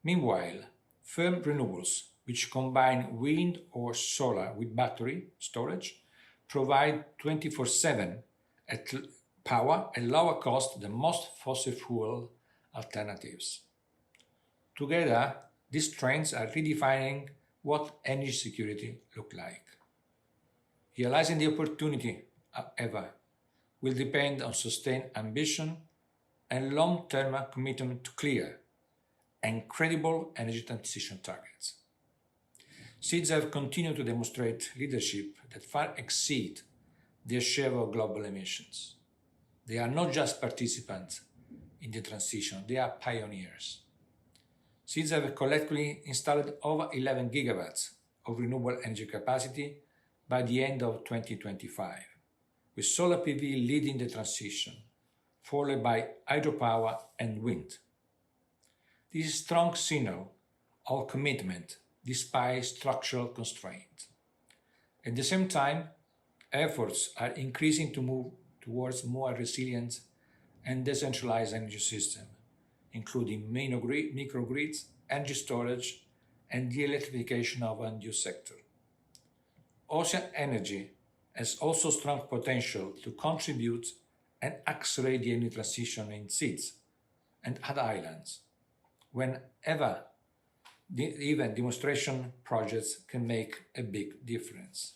Meanwhile, firm renewables, which combine wind or solar with battery storage, provide 24/7 power at lower cost than most fossil fuel alternatives. Together, these trends are redefining what energy security looks like. Realizing the opportunity, however, will depend on sustained ambition and long-term commitment to clear and credible energy transition targets. SEEDS have continued to demonstrate leadership that far exceed their share of global emissions. They are not just participants in the transition, they are pioneers. SEEDS have collectively installed over 11 gigawatts of renewable energy capacity by the end of 2025, with solar PV leading the transition, followed by hydropower and wind. This is a strong signal of commitment despite structural constraints. At the same time, efforts are increasing to move towards more resilient and decentralized energy system, including microgrids, energy storage, and the electrification of end-use sector. Ocean energy has also strong potential to contribute and accelerate the energy transition in SEEDS and other islands, whenever even demonstration projects can make a big difference.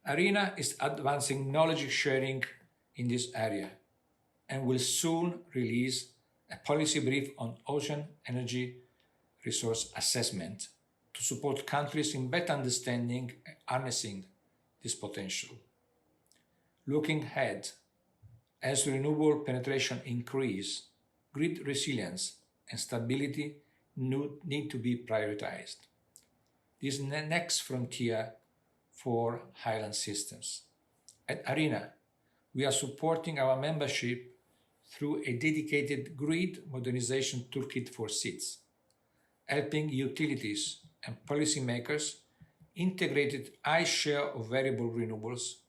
ARENA is advancing knowledge sharing in this area and will soon release a policy brief on ocean energy resource assessment to support countries in better understanding and harnessing this potential. Looking ahead, as renewable penetration increase, grid resilience and stability need to be prioritized. This is the next frontier for highland systems. At ARENA, we are supporting our membership through a dedicated grid modernization toolkit for SEEDS, helping utilities and policymakers integrate high share of variable renewables,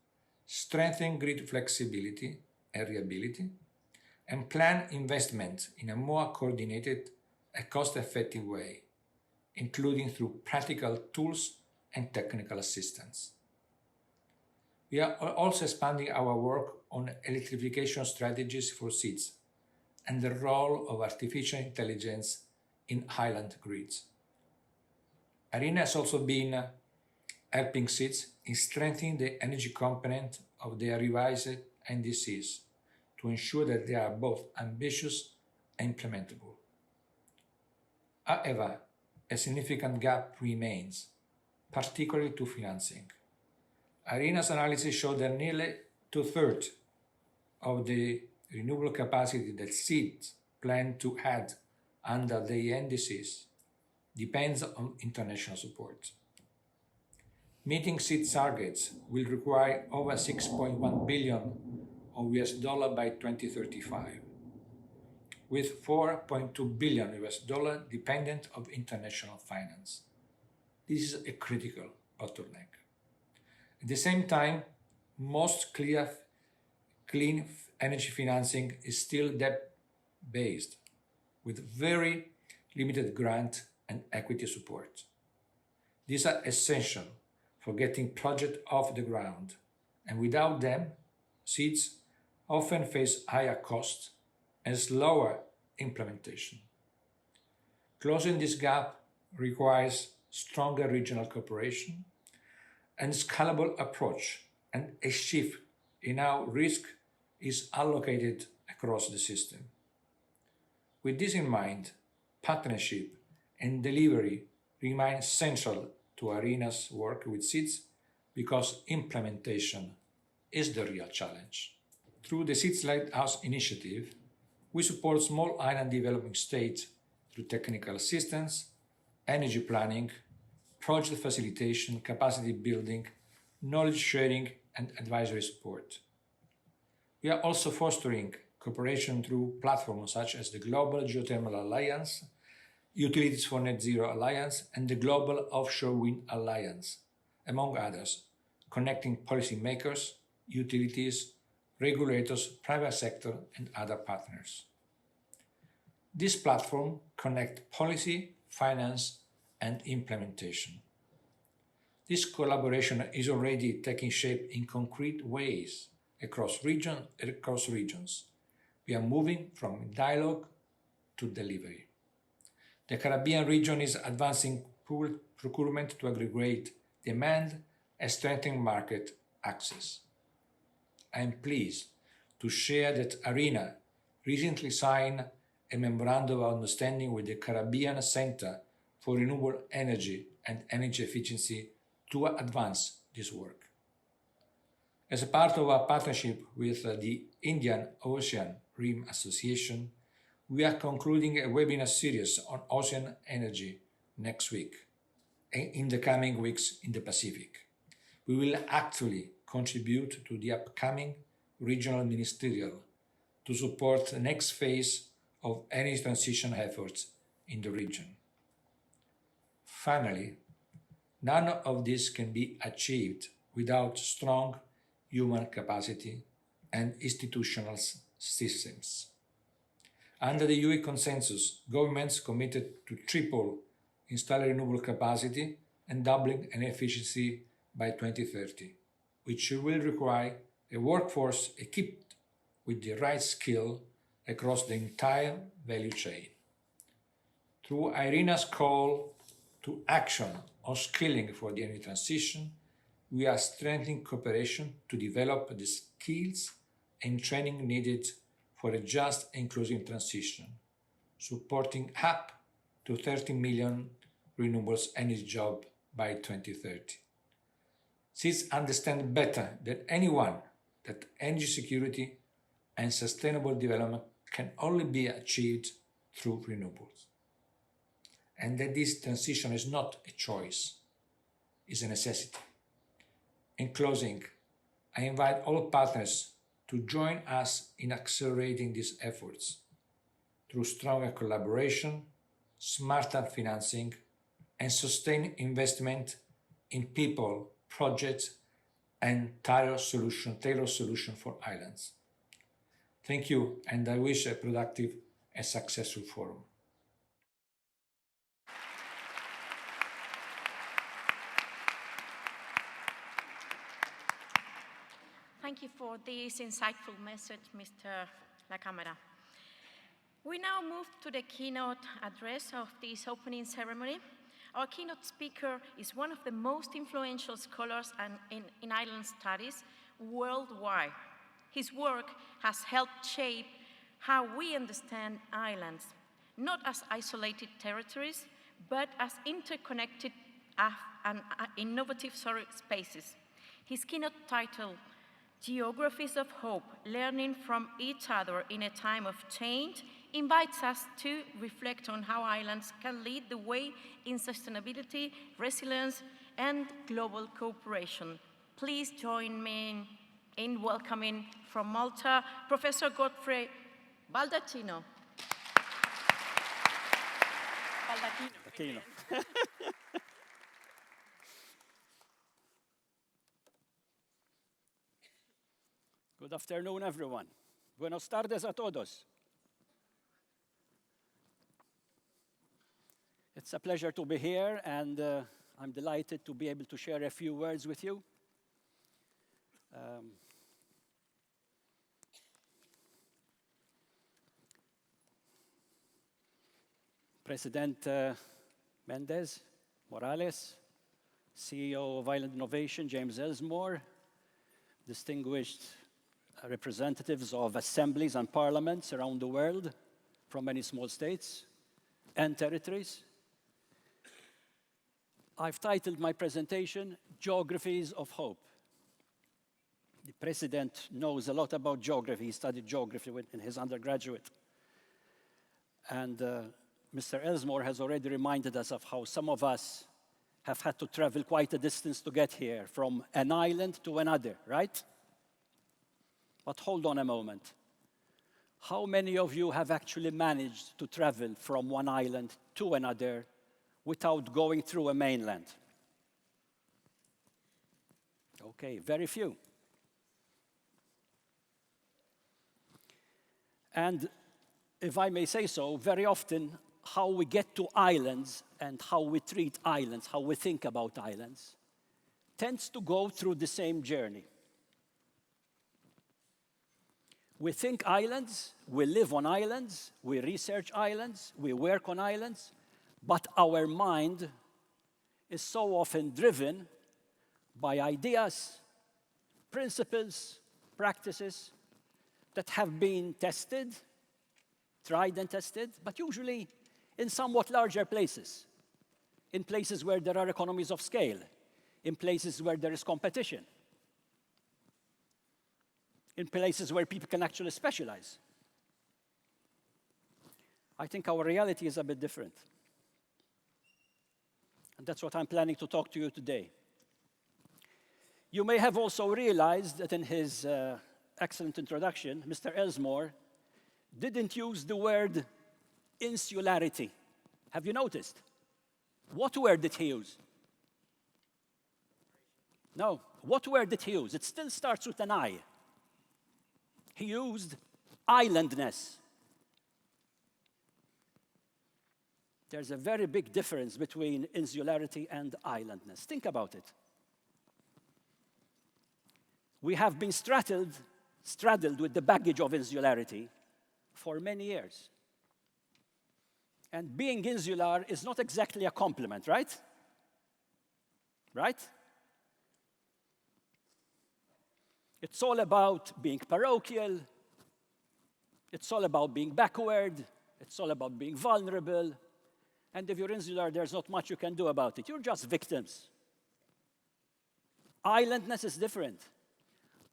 strengthen grid flexibility and reliability, and plan investment in a more coordinated and cost-effective way, including through practical tools and technical assistance. We are also expanding our work on electrification strategies for SEEDS and the role of artificial intelligence in highland grids. ARENA has also been helping SEEDS in strengthening the energy component of their revised NDCs to ensure that they are both ambitious and implementable. However, a significant gap remains, particularly to financing. ARENA's analysis showed that nearly two-thirds of the renewable capacity that SEEDS plan to add under the NDCs depends on international support. Meeting SEEDS targets will require over $6.1 billion of US dollar by 2035, with $4.2 billion US dollar dependent on international finance. This is a critical bottleneck. At the same time, most clean energy financing is still debt-based, with very limited grant and equity support. These are essential for getting projects off the ground, and without them, seeds often face higher costs and slower implementation. Closing this gap requires stronger regional cooperation and scalable approach, and a shift in how risk is allocated across the system. With this in mind, partnership and delivery remain central to ARENA's work with seeds because implementation is the real challenge. Through the Seeds Lighthouse initiative, we support small island developing states through technical assistance, energy planning, project facilitation, capacity building, knowledge sharing, and advisory support. We are also fostering cooperation through platforms such as the Global Geothermal Alliance, Utilities for Net Zero Alliance, and the Global Offshore Wind Alliance, among others, connecting policymakers, utilities, regulators, private sector, and other partners. This platform connects policy, finance, and implementation. This collaboration is already taking shape in concrete ways across regions. We are moving from dialogue to delivery. The Caribbean region is advancing pool procurement to aggregate demand and strengthen market access. I am pleased to share that ARENA recently signed a memorandum of understanding with the Caribbean Center for Renewable Energy and Energy Efficiency to advance this work. As a part of our partnership with the Indian Ocean Rim Association, we are concluding a webinar series on ocean energy next week and in the coming weeks in the Pacific. We will actually contribute to the upcoming regional ministerial to support the next phase of energy transition efforts in the region. Finally, none of this can be achieved without strong human capacity and institutional systems. Under the UE consensus, governments committed to triple installed renewable capacity and doubling energy efficiency by 2030, which will require a workforce equipped with the right skill across the entire value chain. Through ARENA's call to action on skilling for the energy transition, we are strengthening cooperation to develop the skills and training needed for a just and inclusive transition, supporting up to 30 million renewables energy jobs by 2030. Seeds understand better than anyone that energy security and sustainable development can only be achieved through renewables, and that this transition is not a choice, it's a necessity. In closing, I invite all partners to join us in accelerating these efforts through stronger collaboration, smarter financing, and sustained investment in people, projects, and tailored solution for islands. Thank you, and I wish a productive and successful forum. Thank you for this insightful message, Mr. La Camera. We now move to the keynote address of this opening ceremony. Our keynote speaker is one of the most influential scholars in island studies worldwide. His work has helped shape how we understand islands, not as isolated territories, but as interconnected and innovative spaces. His keynote title, Geographies of Hope, Learning from Each Other in a Time of Change, invites us to reflect on how islands can lead the way in sustainability, resilience, and global cooperation. Please join me in welcoming from Malta, Professor Godfrey Baldacchino. Baldacchino. Good afternoon, everyone. Buenos tardes a todos. It's a pleasure to be here, and I'm delighted to be able to share a few words with you. President Mendes Morales, CEO of Island Innovation, James Elsmore, distinguished representatives of assemblies and parliaments around the world from many small states and territories. I've titled my presentation, Geographies of Hope. The President knows a lot about geography. He studied geography in his undergraduate. And Mr. Elsmore has already reminded us of how some of us have had to travel quite a distance to get here, from an island to another, right? But hold on a moment. How many of you have actually managed to travel from one island to another without going through a mainland? Okay, very few. And if I may say so, very often how we get to islands and how we treat islands, how we think about islands, tends to go through the same journey. We think islands, we live on islands, we research islands, we work on islands, but our mind is so often driven by ideas, principles, practices that have been tested, tried and tested, but usually in somewhat larger places, in places where there are economies of scale, in places where there is competition, in places where people can actually specialize. I think our reality is a bit different. And that's what I'm planning to talk to you today. You may have also realized that in his excellent introduction, Mr. Elsmore didn't use the word insularity. Have you noticed? What word did he use? No, what word did he use? It still starts with an I. He used islandness. There's a very big difference between insularity and islandness. Think about it. We have been straddled with the baggage of insularity for many years. And being insular is not exactly a compliment, right? Right? It's all about being parochial. It's all about being backward. It's all about being vulnerable. And if you're insular, there's not much you can do about it. You're just victims. Islandness is different.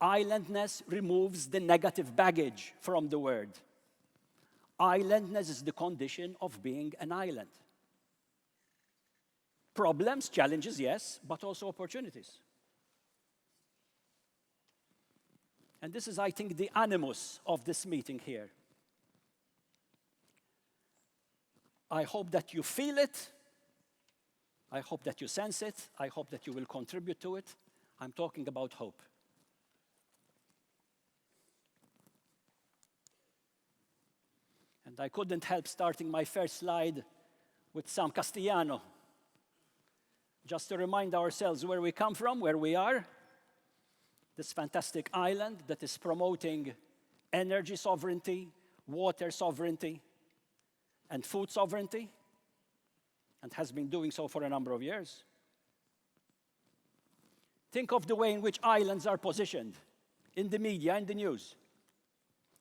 Islandness removes the negative baggage from the word. Islandness is the condition of being an island. Problems, challenges, yes, but also opportunities. And this is, I think, the animus of this meeting here. I hope that you feel it. I hope that you sense it. I hope that you will contribute to it. I'm talking about hope. And I couldn't help starting my first slide with some Castellano, just to remind ourselves where we come from, where we are. This fantastic island that is promoting energy sovereignty, water sovereignty, and food sovereignty, and has been doing so for a number of years. Think of the way in which islands are positioned in the media, in the news.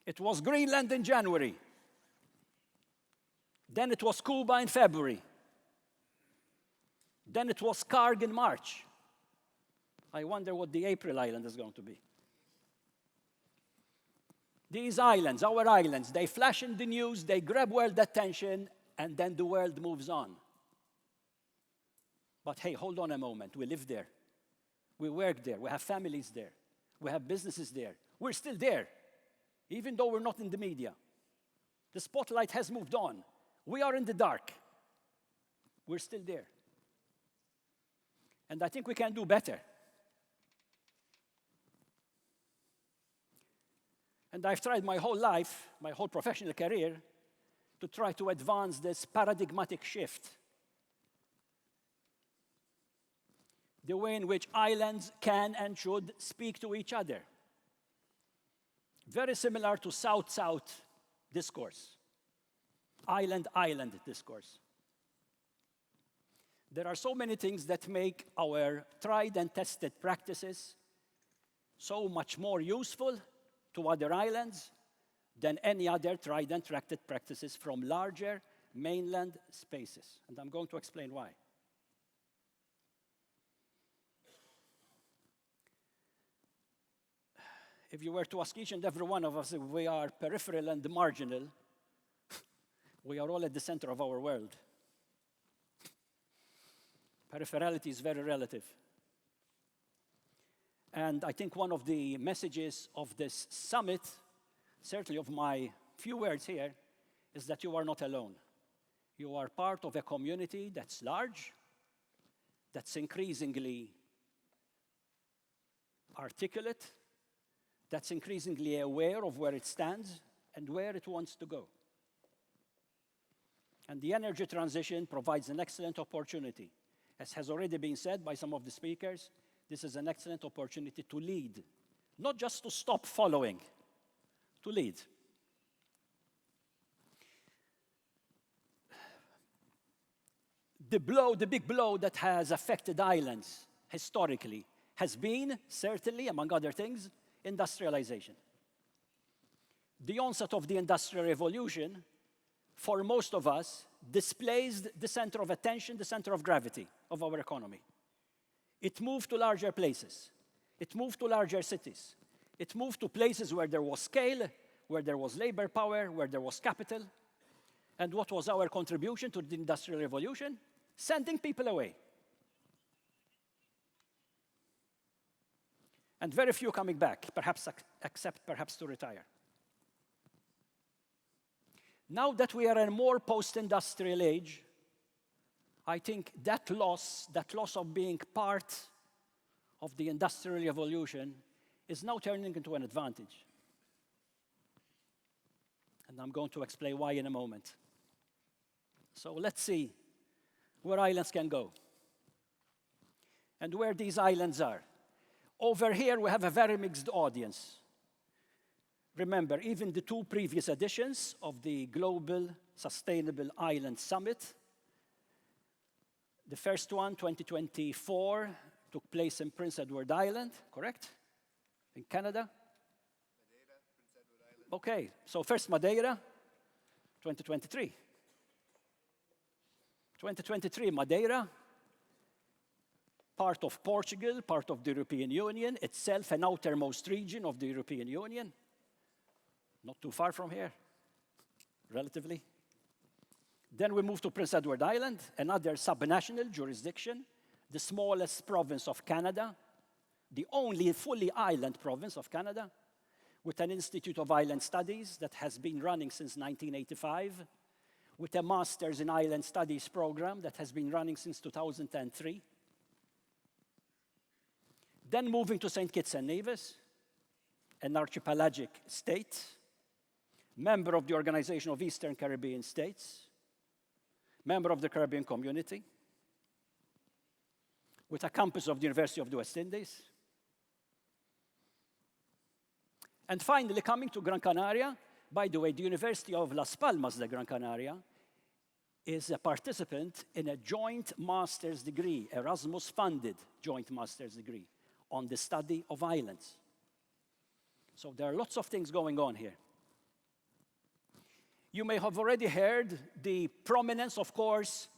It was Greenland in January. Then it was Cuba in February. Then it was Karg in March. I wonder what the April island is going to be. These islands, our islands, they flash in the news, they grab world attention, and then the world moves on. But hey, hold on a moment. We live there. We work there. We have families there. We have businesses there. We're still there, even though we're not in the media. The spotlight has moved on. We are in the dark. We're still there. And I think we can do better. And I've tried my whole life, my whole professional career, to try to advance this paradigmatic shift. The way in which islands can and should speak to each other. Very similar to South-South discourse, island-island discourse. There are so many things that make our tried and tested practices so much more useful to other islands than any other tried and tested practices from larger mainland spaces. And I'm going to explain why. If you were to ask each and every one of us if we are peripheral and marginal, we are all at the center of our world. Peripherality is very relative. And I think one of the messages of this summit, certainly of my few words here, is that you are not alone. You are part of a community that's large, that's increasingly articulate, that's increasingly aware of where it stands and where it wants to go. And the energy transition provides an excellent opportunity. As has already been said by some of the speakers, this is an excellent opportunity to lead, not just to stop following, to lead. The big blow that has affected islands historically has been, certainly, among other things, industrialization. The onset of the Industrial Revolution, for most of us, displaced the center of attention, the center of gravity of our economy. It moved to larger places. It moved to larger cities. It moved to places where there was scale, where there was labor power, where there was capital. And what was our contribution to the Industrial Revolution? Sending people away. And very few coming back, perhaps except perhaps to retire. Now that we are in a more post-industrial age, I think that loss of being part of the Industrial Revolution is now turning into an advantage. And I'm going to explain why in a moment. So let's see where islands can go and where these islands are. Over here, we have a very mixed audience. Remember, even the two previous editions of the Global Sustainable Island Summit, the first one, 2024, took place in Prince Edward Island, correct? In Canada? Madeira, Prince Edward Island. Okay, so first Madeira, 2023. 2023, Madeira, part of Portugal, part of the European Union, itself an outermost region of the European Union. Not too far from here, relatively. Then we move to Prince Edward Island, another subnational jurisdiction, the smallest province of Canada, the only fully island province of Canada, with an Institute of Island Studies that has been running since 1985, with a Masters in Island Studies program that has been running since 2003. Then moving to Saint Kitts and Nevis, an archipelagic state, member of the Organization of Eastern Caribbean States, member of the Caribbean Community, with a campus of the University of the West Indies. And finally, coming to Gran Canaria, by the way, the University of Las Palmas de Gran Canaria is a participant in a joint master's degree, Erasmus-funded joint master's degree, on the study of islands. So there are lots of things going on here. You may have already heard the prominence, of course,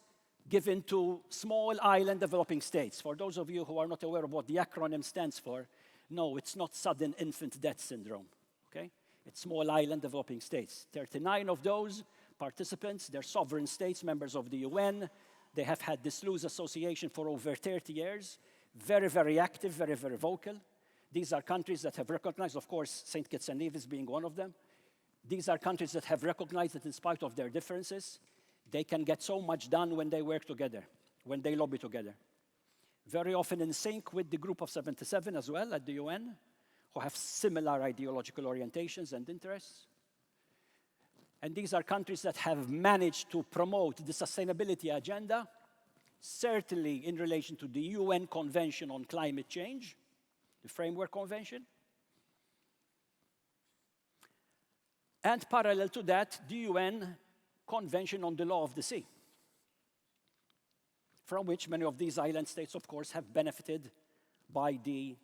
given to small island developing states. For those of you who are not aware of what the acronym stands for, no, it's not sudden infant death syndrome, okay? It's small island developing states. 39 of those participants, they're sovereign states, members of the UN. They have had this loose association for over 30 years. Very, very active, very, very vocal. These are countries that have recognized, of course, Saint Kitts and Nevis being one of them. These are countries that have recognized that in spite of their differences, they can get so much done when they work together, when they lobby together. Very often in sync with the Group of 77 as well at the UN, who have similar ideological orientations and interests. And these are countries that have managed to promote the sustainability agenda, certainly in relation to the UN Convention on Climate Change, the Framework Convention. And parallel to that, the UN Convention on the Law of the Sea, from which many of these island states, of course, have benefited by the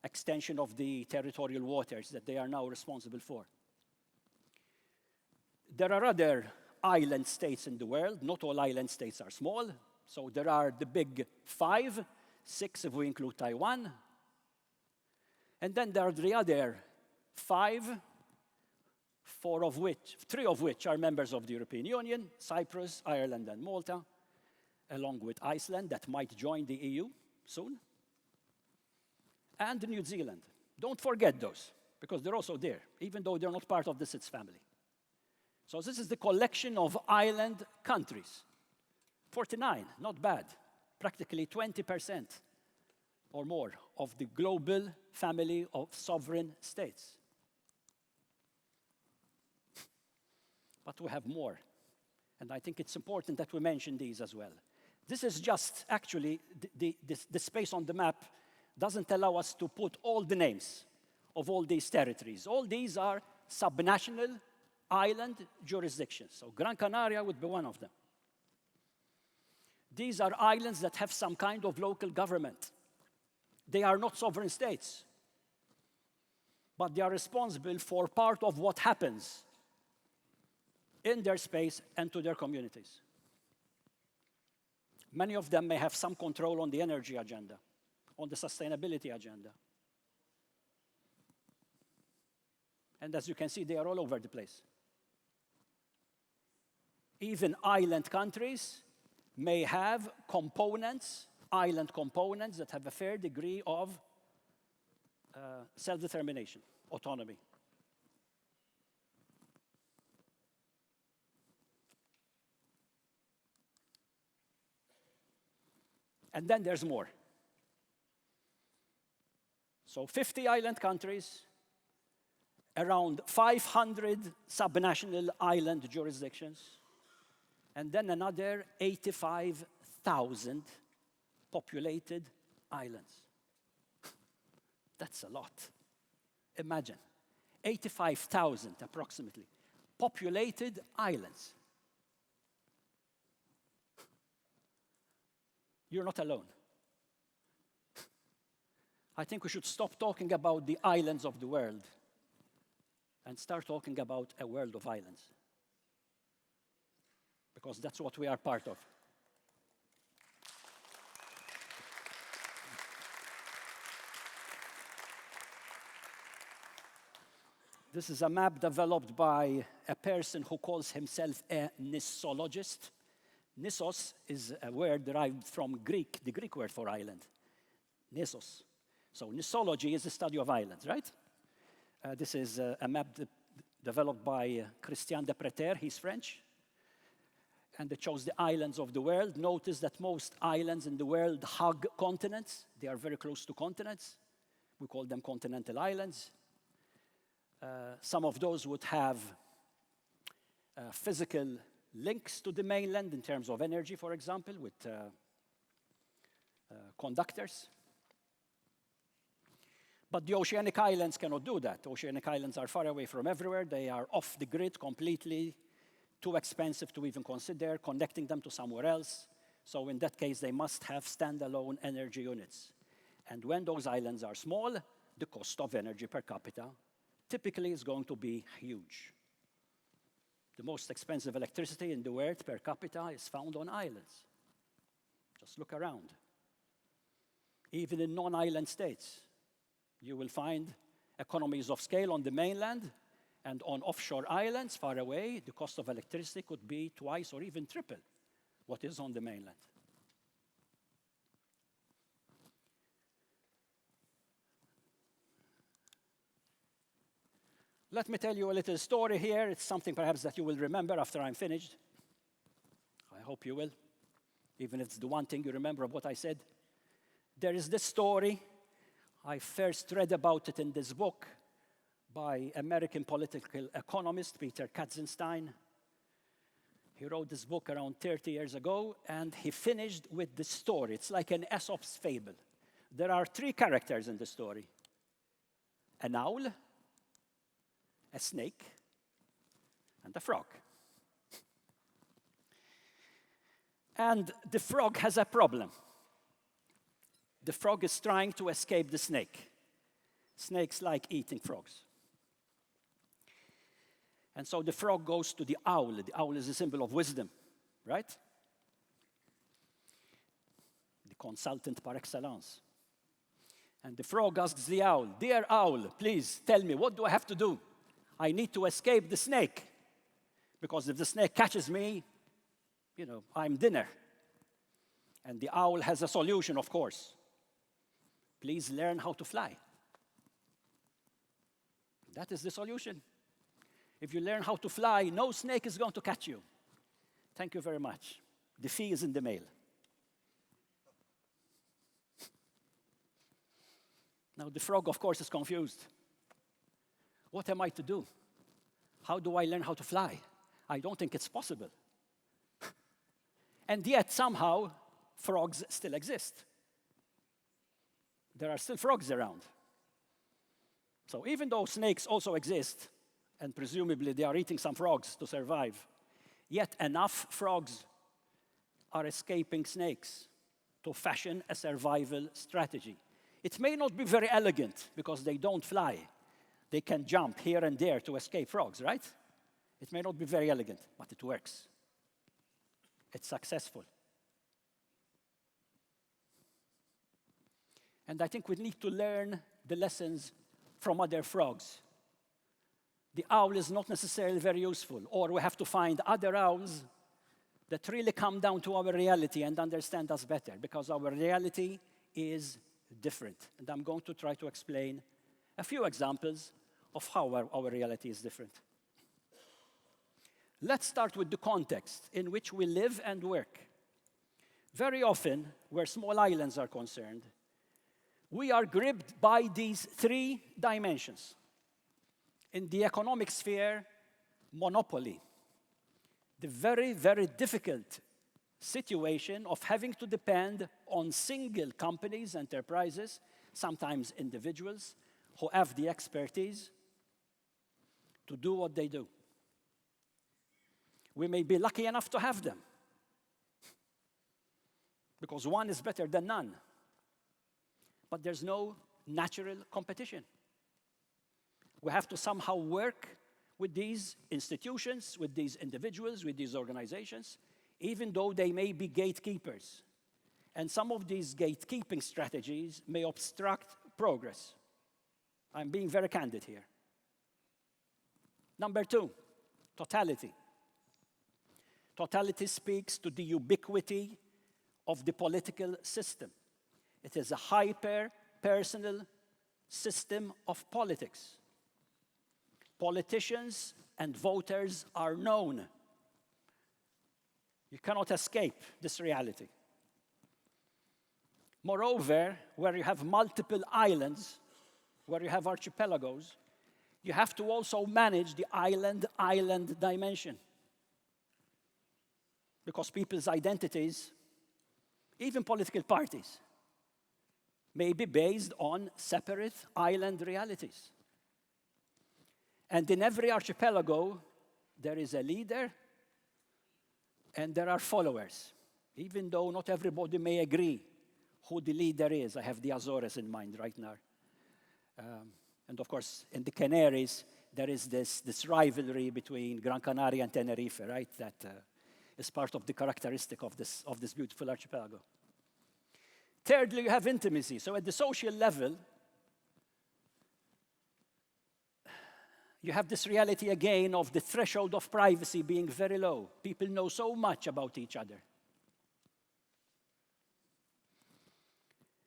extension of the territorial waters that they are now responsible for. There are other island states in the world. Not all island states are small. So there are the big 5, 6 if we include Taiwan. And then there are the other 5, 3 of which are members of the European Union: Cyprus, Ireland, and Malta, along with Iceland, that might join the EU soon, and New Zealand. Don't forget those, because they're also there, even though they're not part of the SIDS family. So this is the collection of island countries. 49, not bad. Practically 20% or more of the global family of sovereign states. But we have more. And I think it's important that we mention these as well. This is just, actually, the space on the map doesn't allow us to put all the names of all these territories. All these are subnational island jurisdictions. So Gran Canaria would be one of them. These are islands that have some kind of local government. They are not sovereign states, but they are responsible for part of what happens in their space and to their communities. Many of them may have some control on the energy agenda, on the sustainability agenda. And as you can see, they are all over the place. Even island countries may have components, island components, that have a fair degree of self-determination, autonomy. And then there's more. So 50 island countries, around 500 subnational island jurisdictions, and then another 85,000 populated islands. That's a lot. Imagine, 85,000 approximately populated islands. You're not alone. I think we should stop talking about the islands of the world and start talking about a world of islands. Because that's what we are part of. This is a map developed by a person who calls himself a nissologist. Nissos is a word derived from Greek, the Greek word for island, Nissos. So nissology is the study of islands, right? This is a map developed by Christian de Préter, he's French. And it shows the islands of the world. Notice that most islands in the world hug continents. They are very close to continents. We call them continental islands. Some of those would have physical links to the mainland in terms of energy, for example, with conductors. But the oceanic islands cannot do that. Oceanic islands are far away from everywhere. They are off the grid completely, too expensive to even consider connecting them to somewhere else. So in that case, they must have standalone energy units. And when those islands are small, the cost of energy per capita typically is going to be huge. The most expensive electricity in the world per capita is found on islands. Just look around. Even in non-island states, you will find economies of scale on the mainland, and on offshore islands far away, the cost of electricity could be twice or even triple what is on the mainland. Let me tell you a little story here. It's something perhaps that you will remember after I'm finished. I hope you will, even if it's the one thing you remember of what I said. There is this story. I first read about it in this book by American political economist Peter Katzenstein. He wrote this book around 30 years ago, and he finished with this story. It's like an Aesop's fable. There are 3 characters in the story: an owl, a snake, and a frog. And the frog has a problem. The frog is trying to escape the snake. Snakes like eating frogs. And so the frog goes to the owl. The owl is a symbol of wisdom, right? The consultant par excellence. And the frog asks the owl, "Dear owl, please tell me, what do I have to do? I need to escape the snake. Because if the snake catches me, I'm dinner." And the owl has a solution, of course. "Please learn how to fly." That is the solution. If you learn how to fly, no snake is going to catch you. Thank you very much. The fee is in the mail. Now, the frog, of course, is confused. What am I to do? How do I learn how to fly? I don't think it's possible. And yet, somehow, frogs still exist. There are still frogs around. So even though snakes also exist, and presumably they are eating some frogs to survive, yet enough frogs are escaping snakes to fashion a survival strategy. It may not be very elegant because they don't fly. They can jump here and there to escape frogs, right? It may not be very elegant, but it works. It's successful. And I think we need to learn the lessons from other frogs. The owl is not necessarily very useful, or we have to find other owls that really come down to our reality and understand us better, because our reality is different. And I'm going to try to explain a few examples of how our reality is different. Let's start with the context in which we live and work. Very often, where small islands are concerned, we are gripped by these 3 dimensions. In the economic sphere, monopoly. The very, very difficult situation of having to depend on single companies, enterprises, sometimes individuals, who have the expertise to do what they do. We may be lucky enough to have them, because one is better than none. But there's no natural competition. We have to somehow work with these institutions, with these individuals, with these organizations, even though they may be gatekeepers. And some of these gatekeeping strategies may obstruct progress. I'm being very candid here. Number 2, totality. Totality speaks to the ubiquity of the political system. It is a hyper-personal system of politics. Politicians and voters are known. You cannot escape this reality. Moreover, where you have multiple islands, where you have archipelagos, you have to also manage the island dimension. Because people's identities, even political parties, may be based on separate island realities. And in every archipelago, there is a leader and there are followers, even though not everybody may agree who the leader is. I have the Azores in mind right now. And of course, in the Canaries, there is this rivalry between Gran Canaria and Tenerife, right? That is part of the characteristic of this beautiful archipelago. Thirdly, you have intimacy. So at the social level, you have this reality again of the threshold of privacy being very low. People know so much about each other.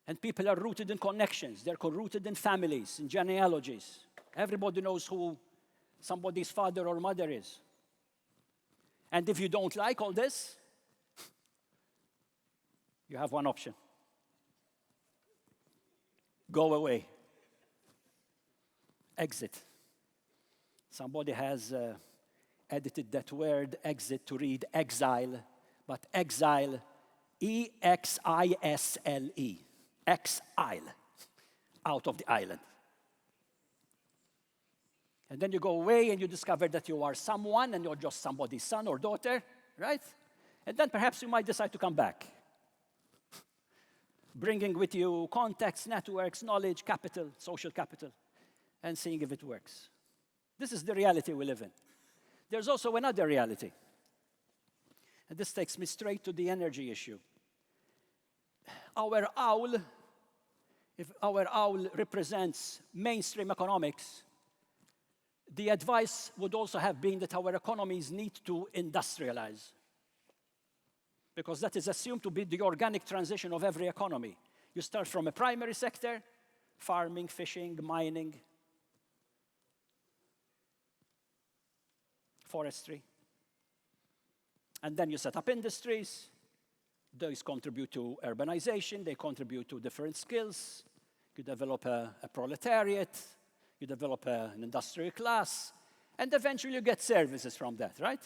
And people are rooted in connections. They're rooted in families, in genealogies. Everybody knows who somebody's father or mother is. And if you don't like all this, you have one option. go away. Exit. Somebody has edited that word exit to read exile, but exile, E-X-I-S-L-E, exile, out of the island. And then you go away and you discover that you are someone and you're just somebody's son or daughter, right? And then perhaps you might decide to come back, bringing with you contacts, networks, knowledge, capital, social capital, and seeing if it works. This is the reality we live in. There's also another reality. And this takes me straight to the energy issue. Our owl, if our owl represents mainstream economics, the advice would also have been that our economies need to industrialize, because that is assumed to be the organic transition of every economy. You start from a primary sector, farming, fishing, mining, forestry. And then you set up industries. Those contribute to urbanization. They contribute to different skills. You develop a proletariat. You develop an industrial class. And eventually you get services from that, right?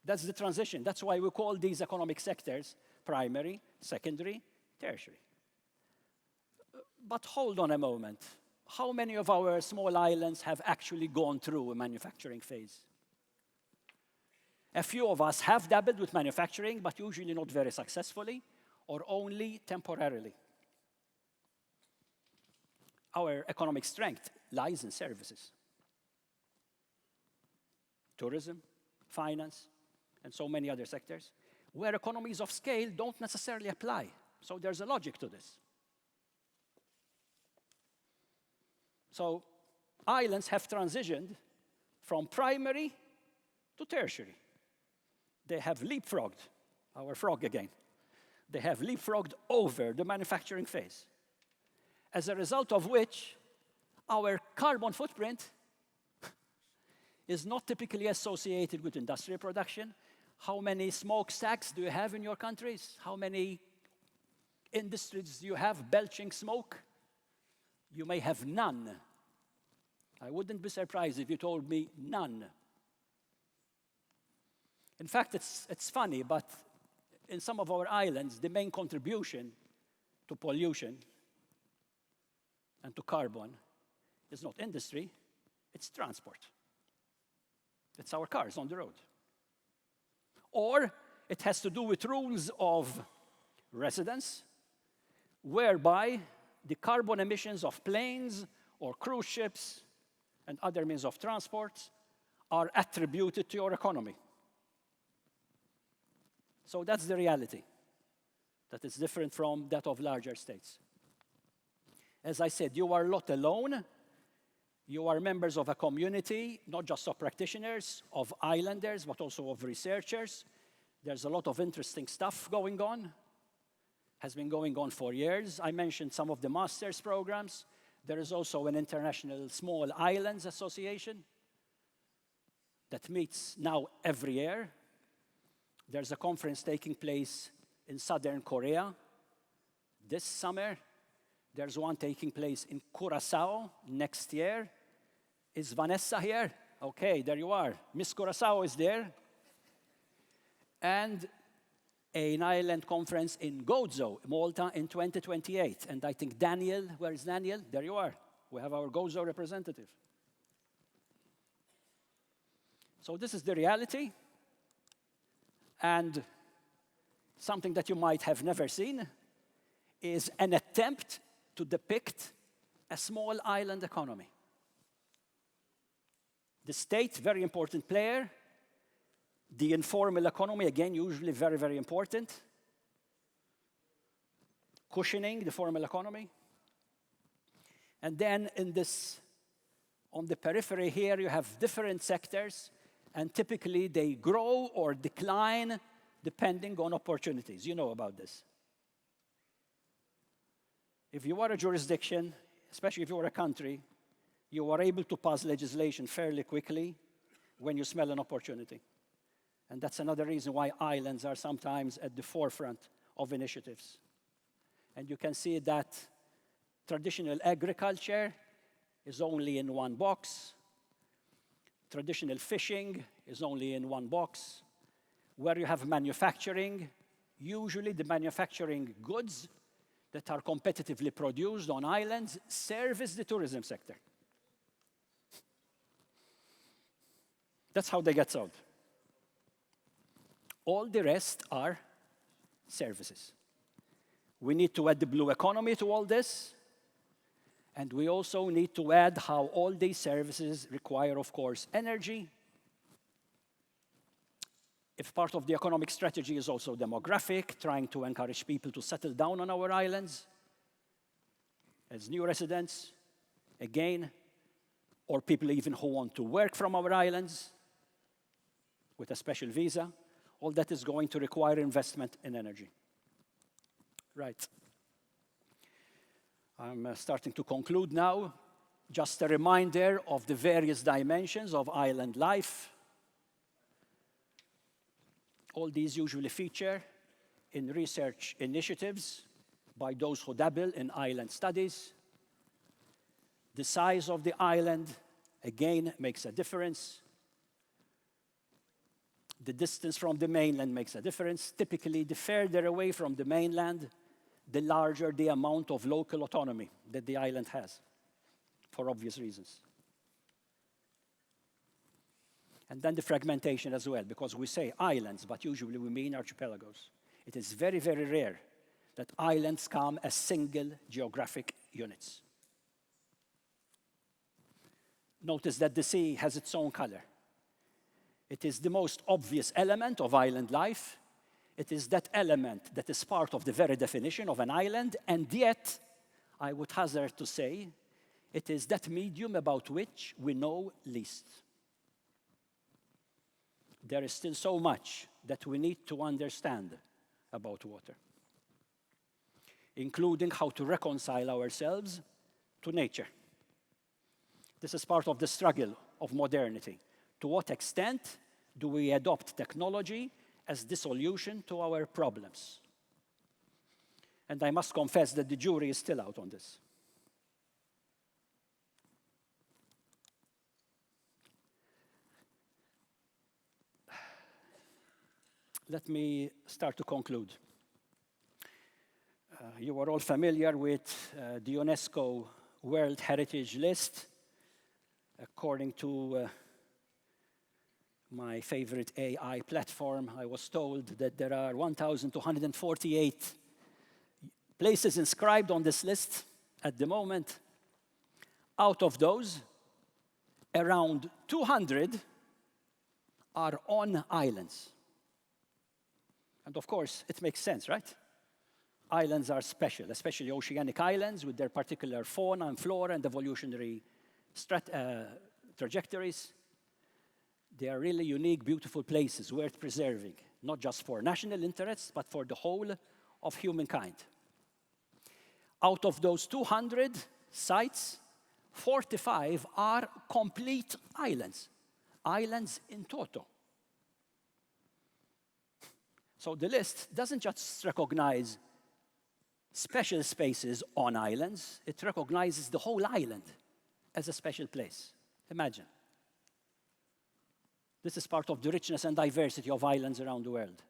That's the transition. That's why we call these economic sectors primary, secondary, tertiary. But hold on a moment. How many of our small islands have actually gone through a manufacturing phase? A few of us have dabbled with manufacturing, but usually not very successfully, or only temporarily. Our economic strength lies in services. Tourism, finance, and so many other sectors, where economies of scale don't necessarily apply. So there's a logic to this. So islands have transitioned from primary to tertiary. They have leapfrogged, our frog again. They have leapfrogged over the manufacturing phase. As a result of which, our carbon footprint is not typically associated with industrial production. How many smokestacks do you have in your countries? How many industries do you have belching smoke? You may have none. I wouldn't be surprised if you told me none. In fact, it's funny, but in some of our islands, the main contribution to pollution and to carbon is not industry, it's transport. It's our cars on the road. Or it has to do with rules of residence, whereby the carbon emissions of planes or cruise ships and other means of transport are attributed to your economy. So that's the reality, that is different from that of larger states. As I said, you are not alone. You are members of a community, not just of practitioners, of islanders, but also of researchers. There's a lot of interesting stuff going on, has been going on for years. I mentioned some of the master's programs. There is also an international Small Islands Association that meets now every year. There's a conference taking place in Southern Korea this summer. There's one taking place in Curaçao next year. Is Vanessa here? Okay, there you are. Miss Curaçao is there. And an island conference in Gozo, Malta, in 2028. And I think Daniel, where is Daniel? There you are. We have our Gozo representative. So this is the reality. And something that you might have never seen is an attempt to depict a small island economy. The state, very important player. The informal economy, again, usually very, very important. Cushioning the formal economy. And then on the periphery here, you have different sectors, and typically they grow or decline depending on opportunities. You know about this. If you are a jurisdiction, especially if you are a country, you are able to pass legislation fairly quickly when you smell an opportunity. And that's another reason why islands are sometimes at the forefront of initiatives. And you can see that Traditional agriculture is only in one box. Traditional fishing is only in one box. Where you have manufacturing, usually the manufacturing goods that are competitively produced on islands service the tourism sector. That's how they get sold. All the rest are services. We need to add the blue economy to all this, and we also need to add how all these services require, of course, energy. If part of the economic strategy is also demographic, trying to encourage people to settle down on our islands as new residents, again, or people even who want to work from our islands with a special visa, all that is going to require investment in energy. Right. I'm starting to conclude now. Just a reminder of the various dimensions of island life. All these usually feature in research initiatives by those who dabble in island studies. The size of the island, again, makes a difference. The distance from the mainland makes a difference. Typically, the further away from the mainland, the larger the amount of local autonomy that the island has, for obvious reasons. And then the fragmentation as well, because we say islands, but usually we mean archipelagos. It is very, very rare that islands come as single geographic units. Notice that the sea has its own color. It is the most obvious element of island life. It is that element that is part of the very definition of an island, and yet, I would hazard to say, it is that medium about which we know least. There is still so much that we need to understand about water, including how to reconcile ourselves to nature. This is part of the struggle of modernity. To what extent do we adopt technology as the solution to our problems? And I must confess that the jury is still out on this. Let me start to conclude. You are all familiar with the UNESCO World Heritage List. According to my favorite AI platform, I was told that there are 1,248 places inscribed on this list at the moment. Out of those, around 200 are on islands. And of course, it makes sense, right? Islands are special, especially oceanic islands with their particular fauna and flora and evolutionary trajectories. They are really unique, beautiful places worth preserving, not just for national interests, but for the whole of humankind. Out of those 200 sites, 45 are complete islands, islands in toto. So the list doesn't just recognize special spaces on islands, it recognizes the whole island as a special place. Imagine. This is part of the richness and diversity of islands around the world.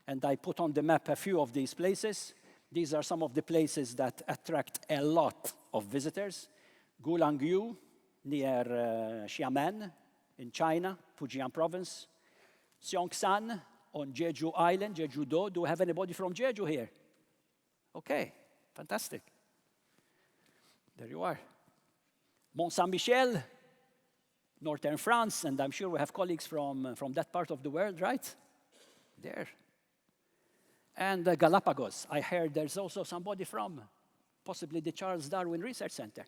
And I put on the map a few of these places. These are some of the places that attract a lot of visitors. Gulangyu, near Xiamen in China, Fujian province. Seongshan on Jeju Island, Jeju-do. Do we have anybody from Jeju here? Okay, fantastic. There you are. Mont Saint-Michel, northern France, and I'm sure we have colleagues from that part of the world, right? There. And Galapagos. I heard there's also somebody from possibly the Charles Darwin Research Center.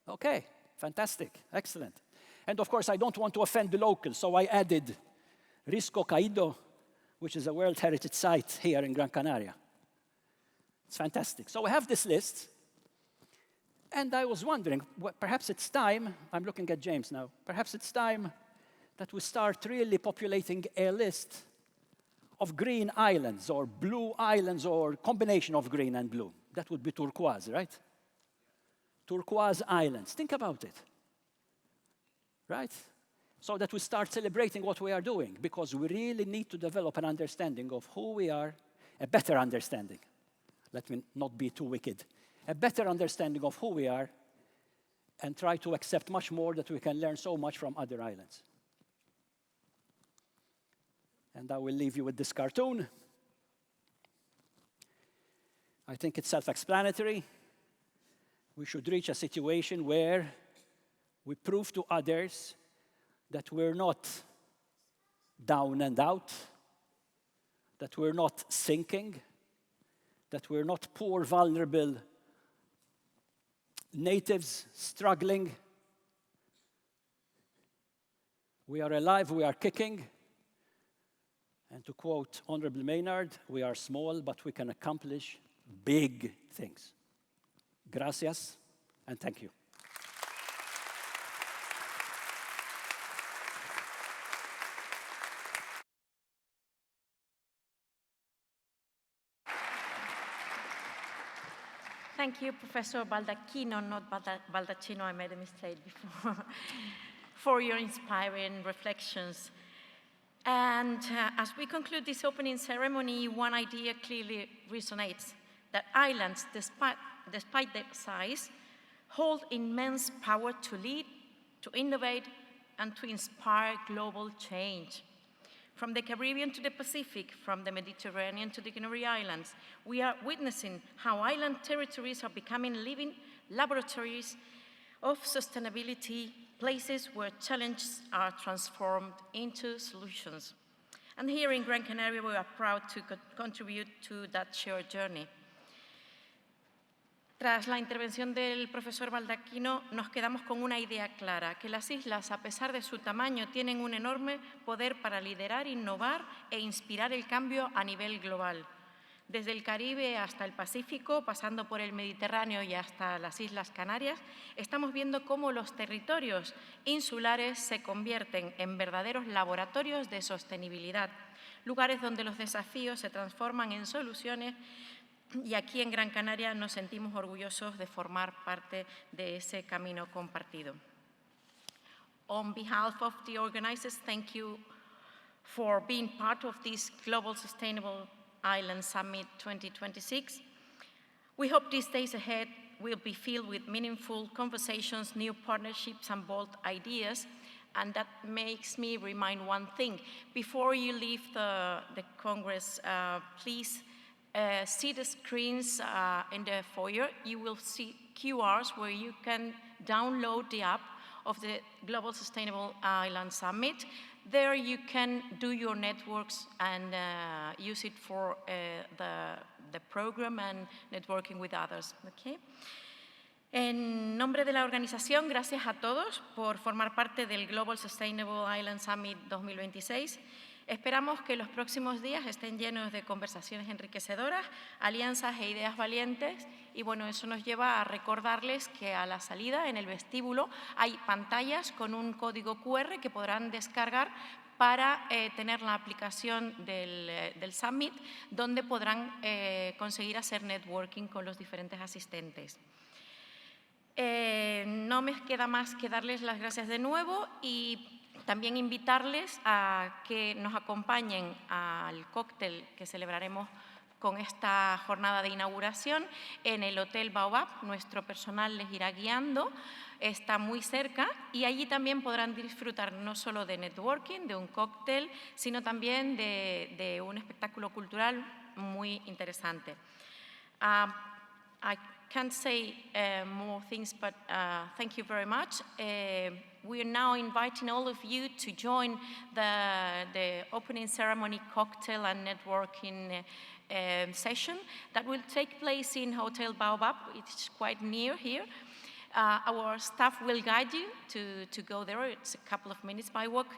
Okay, fantastic, excellent. And of course, I don't want to offend the locals, so I added Risco Caído, which is a World Heritage Site here in Gran Canaria. It's fantastic. So we have this list, and I was wondering, perhaps it's time, I'm looking at James now, perhaps it's time that we start really populating a list of green islands or blue islands or combination of green and blue. That would be turquoise, right? Turquoise islands. Think about it, right? So that we start celebrating what we are doing, because we really need to develop an understanding of who we are, a better understanding. Let me not be too wicked. A better understanding of who we are, and try to accept much more, that we can learn so much from other islands. And I will leave you with this cartoon. I think it's self-explanatory. We should reach a situation where we prove to others that we're not down and out, that we're not sinking, that we're not poor, vulnerable natives struggling. We are alive, we are kicking. And to quote Honorable Maynard, we are small, but we can accomplish big things. Gracias, and thank you. Thank you, Professor Baldacchino, not Baldacchino, I made a mistake before, for your inspiring reflections. And as we conclude this opening ceremony, one idea clearly resonates, that islands, despite their size, hold immense power to lead, to innovate, and to inspire global change. From the Caribbean to the Pacific, from the Mediterranean to the Canary Islands, we are witnessing how island territories are becoming living laboratories of sustainability, places where challenges are transformed into solutions. And here in Gran Canaria, we are proud to contribute to that shared journey. Tras la intervención del profesor Baldacchino, nos quedamos con una idea clara, que las islas, a pesar de su tamaño, tienen un enorme poder para liderar, innovar e inspirar el cambio a nivel global. Desde el Caribe hasta el Pacífico, pasando por el Mediterráneo y hasta las Islas Canarias, estamos viendo cómo los territorios insulares se convierten en verdaderos laboratorios de sostenibilidad, lugares donde los desafíos se transforman en soluciones. Y aquí en Gran Canaria nos sentimos orgullosos de formar parte de ese camino compartido. On behalf of the organizers, thank you for being part of this Global Sustainable Island Summit 2026. We hope these days ahead will be filled with meaningful conversations, new partnerships, and bold ideas. And that makes me remind one thing. Before you leave the Congress, please see the screens in the foyer. You will see QRs where you can download the app of the Global Sustainable Island Summit. There you can do your networks and use it for the program and networking with others. Okay? En nombre de la organización, gracias a todos por formar parte del Global Sustainable Island Summit 2026. Esperamos que los próximos días estén llenos de conversaciones enriquecedoras, alianzas e ideas valientes. Y bueno, eso nos lleva a recordarles que a la salida, en el vestíbulo, hay pantallas con un código QR que podrán descargar para tener la aplicación del Summit, donde podrán conseguir hacer networking con los diferentes asistentes. No me queda más que darles las gracias de nuevo y también invitarles a que nos acompañen al cóctel que celebraremos con esta jornada de inauguración en el Hotel Baobab. Nuestro personal les irá guiando, está muy cerca y allí también podrán disfrutar no solo de networking, de un cóctel, sino también de un espectáculo cultural muy interesante. I can't say more things, but thank you very much. We are now inviting all of you to join the opening ceremony cocktail and networking session that will take place in Hotel Baobab. It's quite near here. Our staff will guide you to go there. It's a couple of minutes by walk.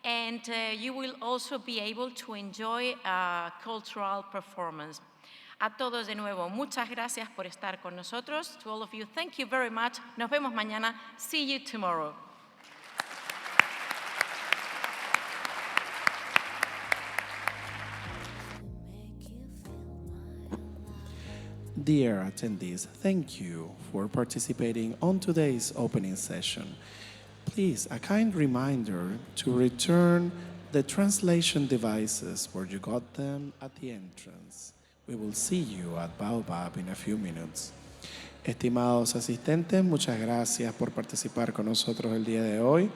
And you will also be able to enjoy a cultural performance. A todos de nuevo, muchas gracias por estar con nosotros. To all of you, thank you very much. Nos vemos mañana. See you tomorrow. Dear attendees, thank you for participating on today's opening session. Please, a kind reminder to return the translation devices where you got them at the entrance. We will see you at Baobab in a few minutes. Estimados asistentes, muchas gracias por participar con nosotros el día de hoy.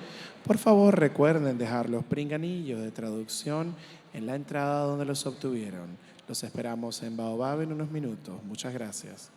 Por favor, recuerden dejar los pinganillos de traducción en la entrada donde los obtuvieron. Los esperamos en Baobab en unos minutos. Muchas gracias.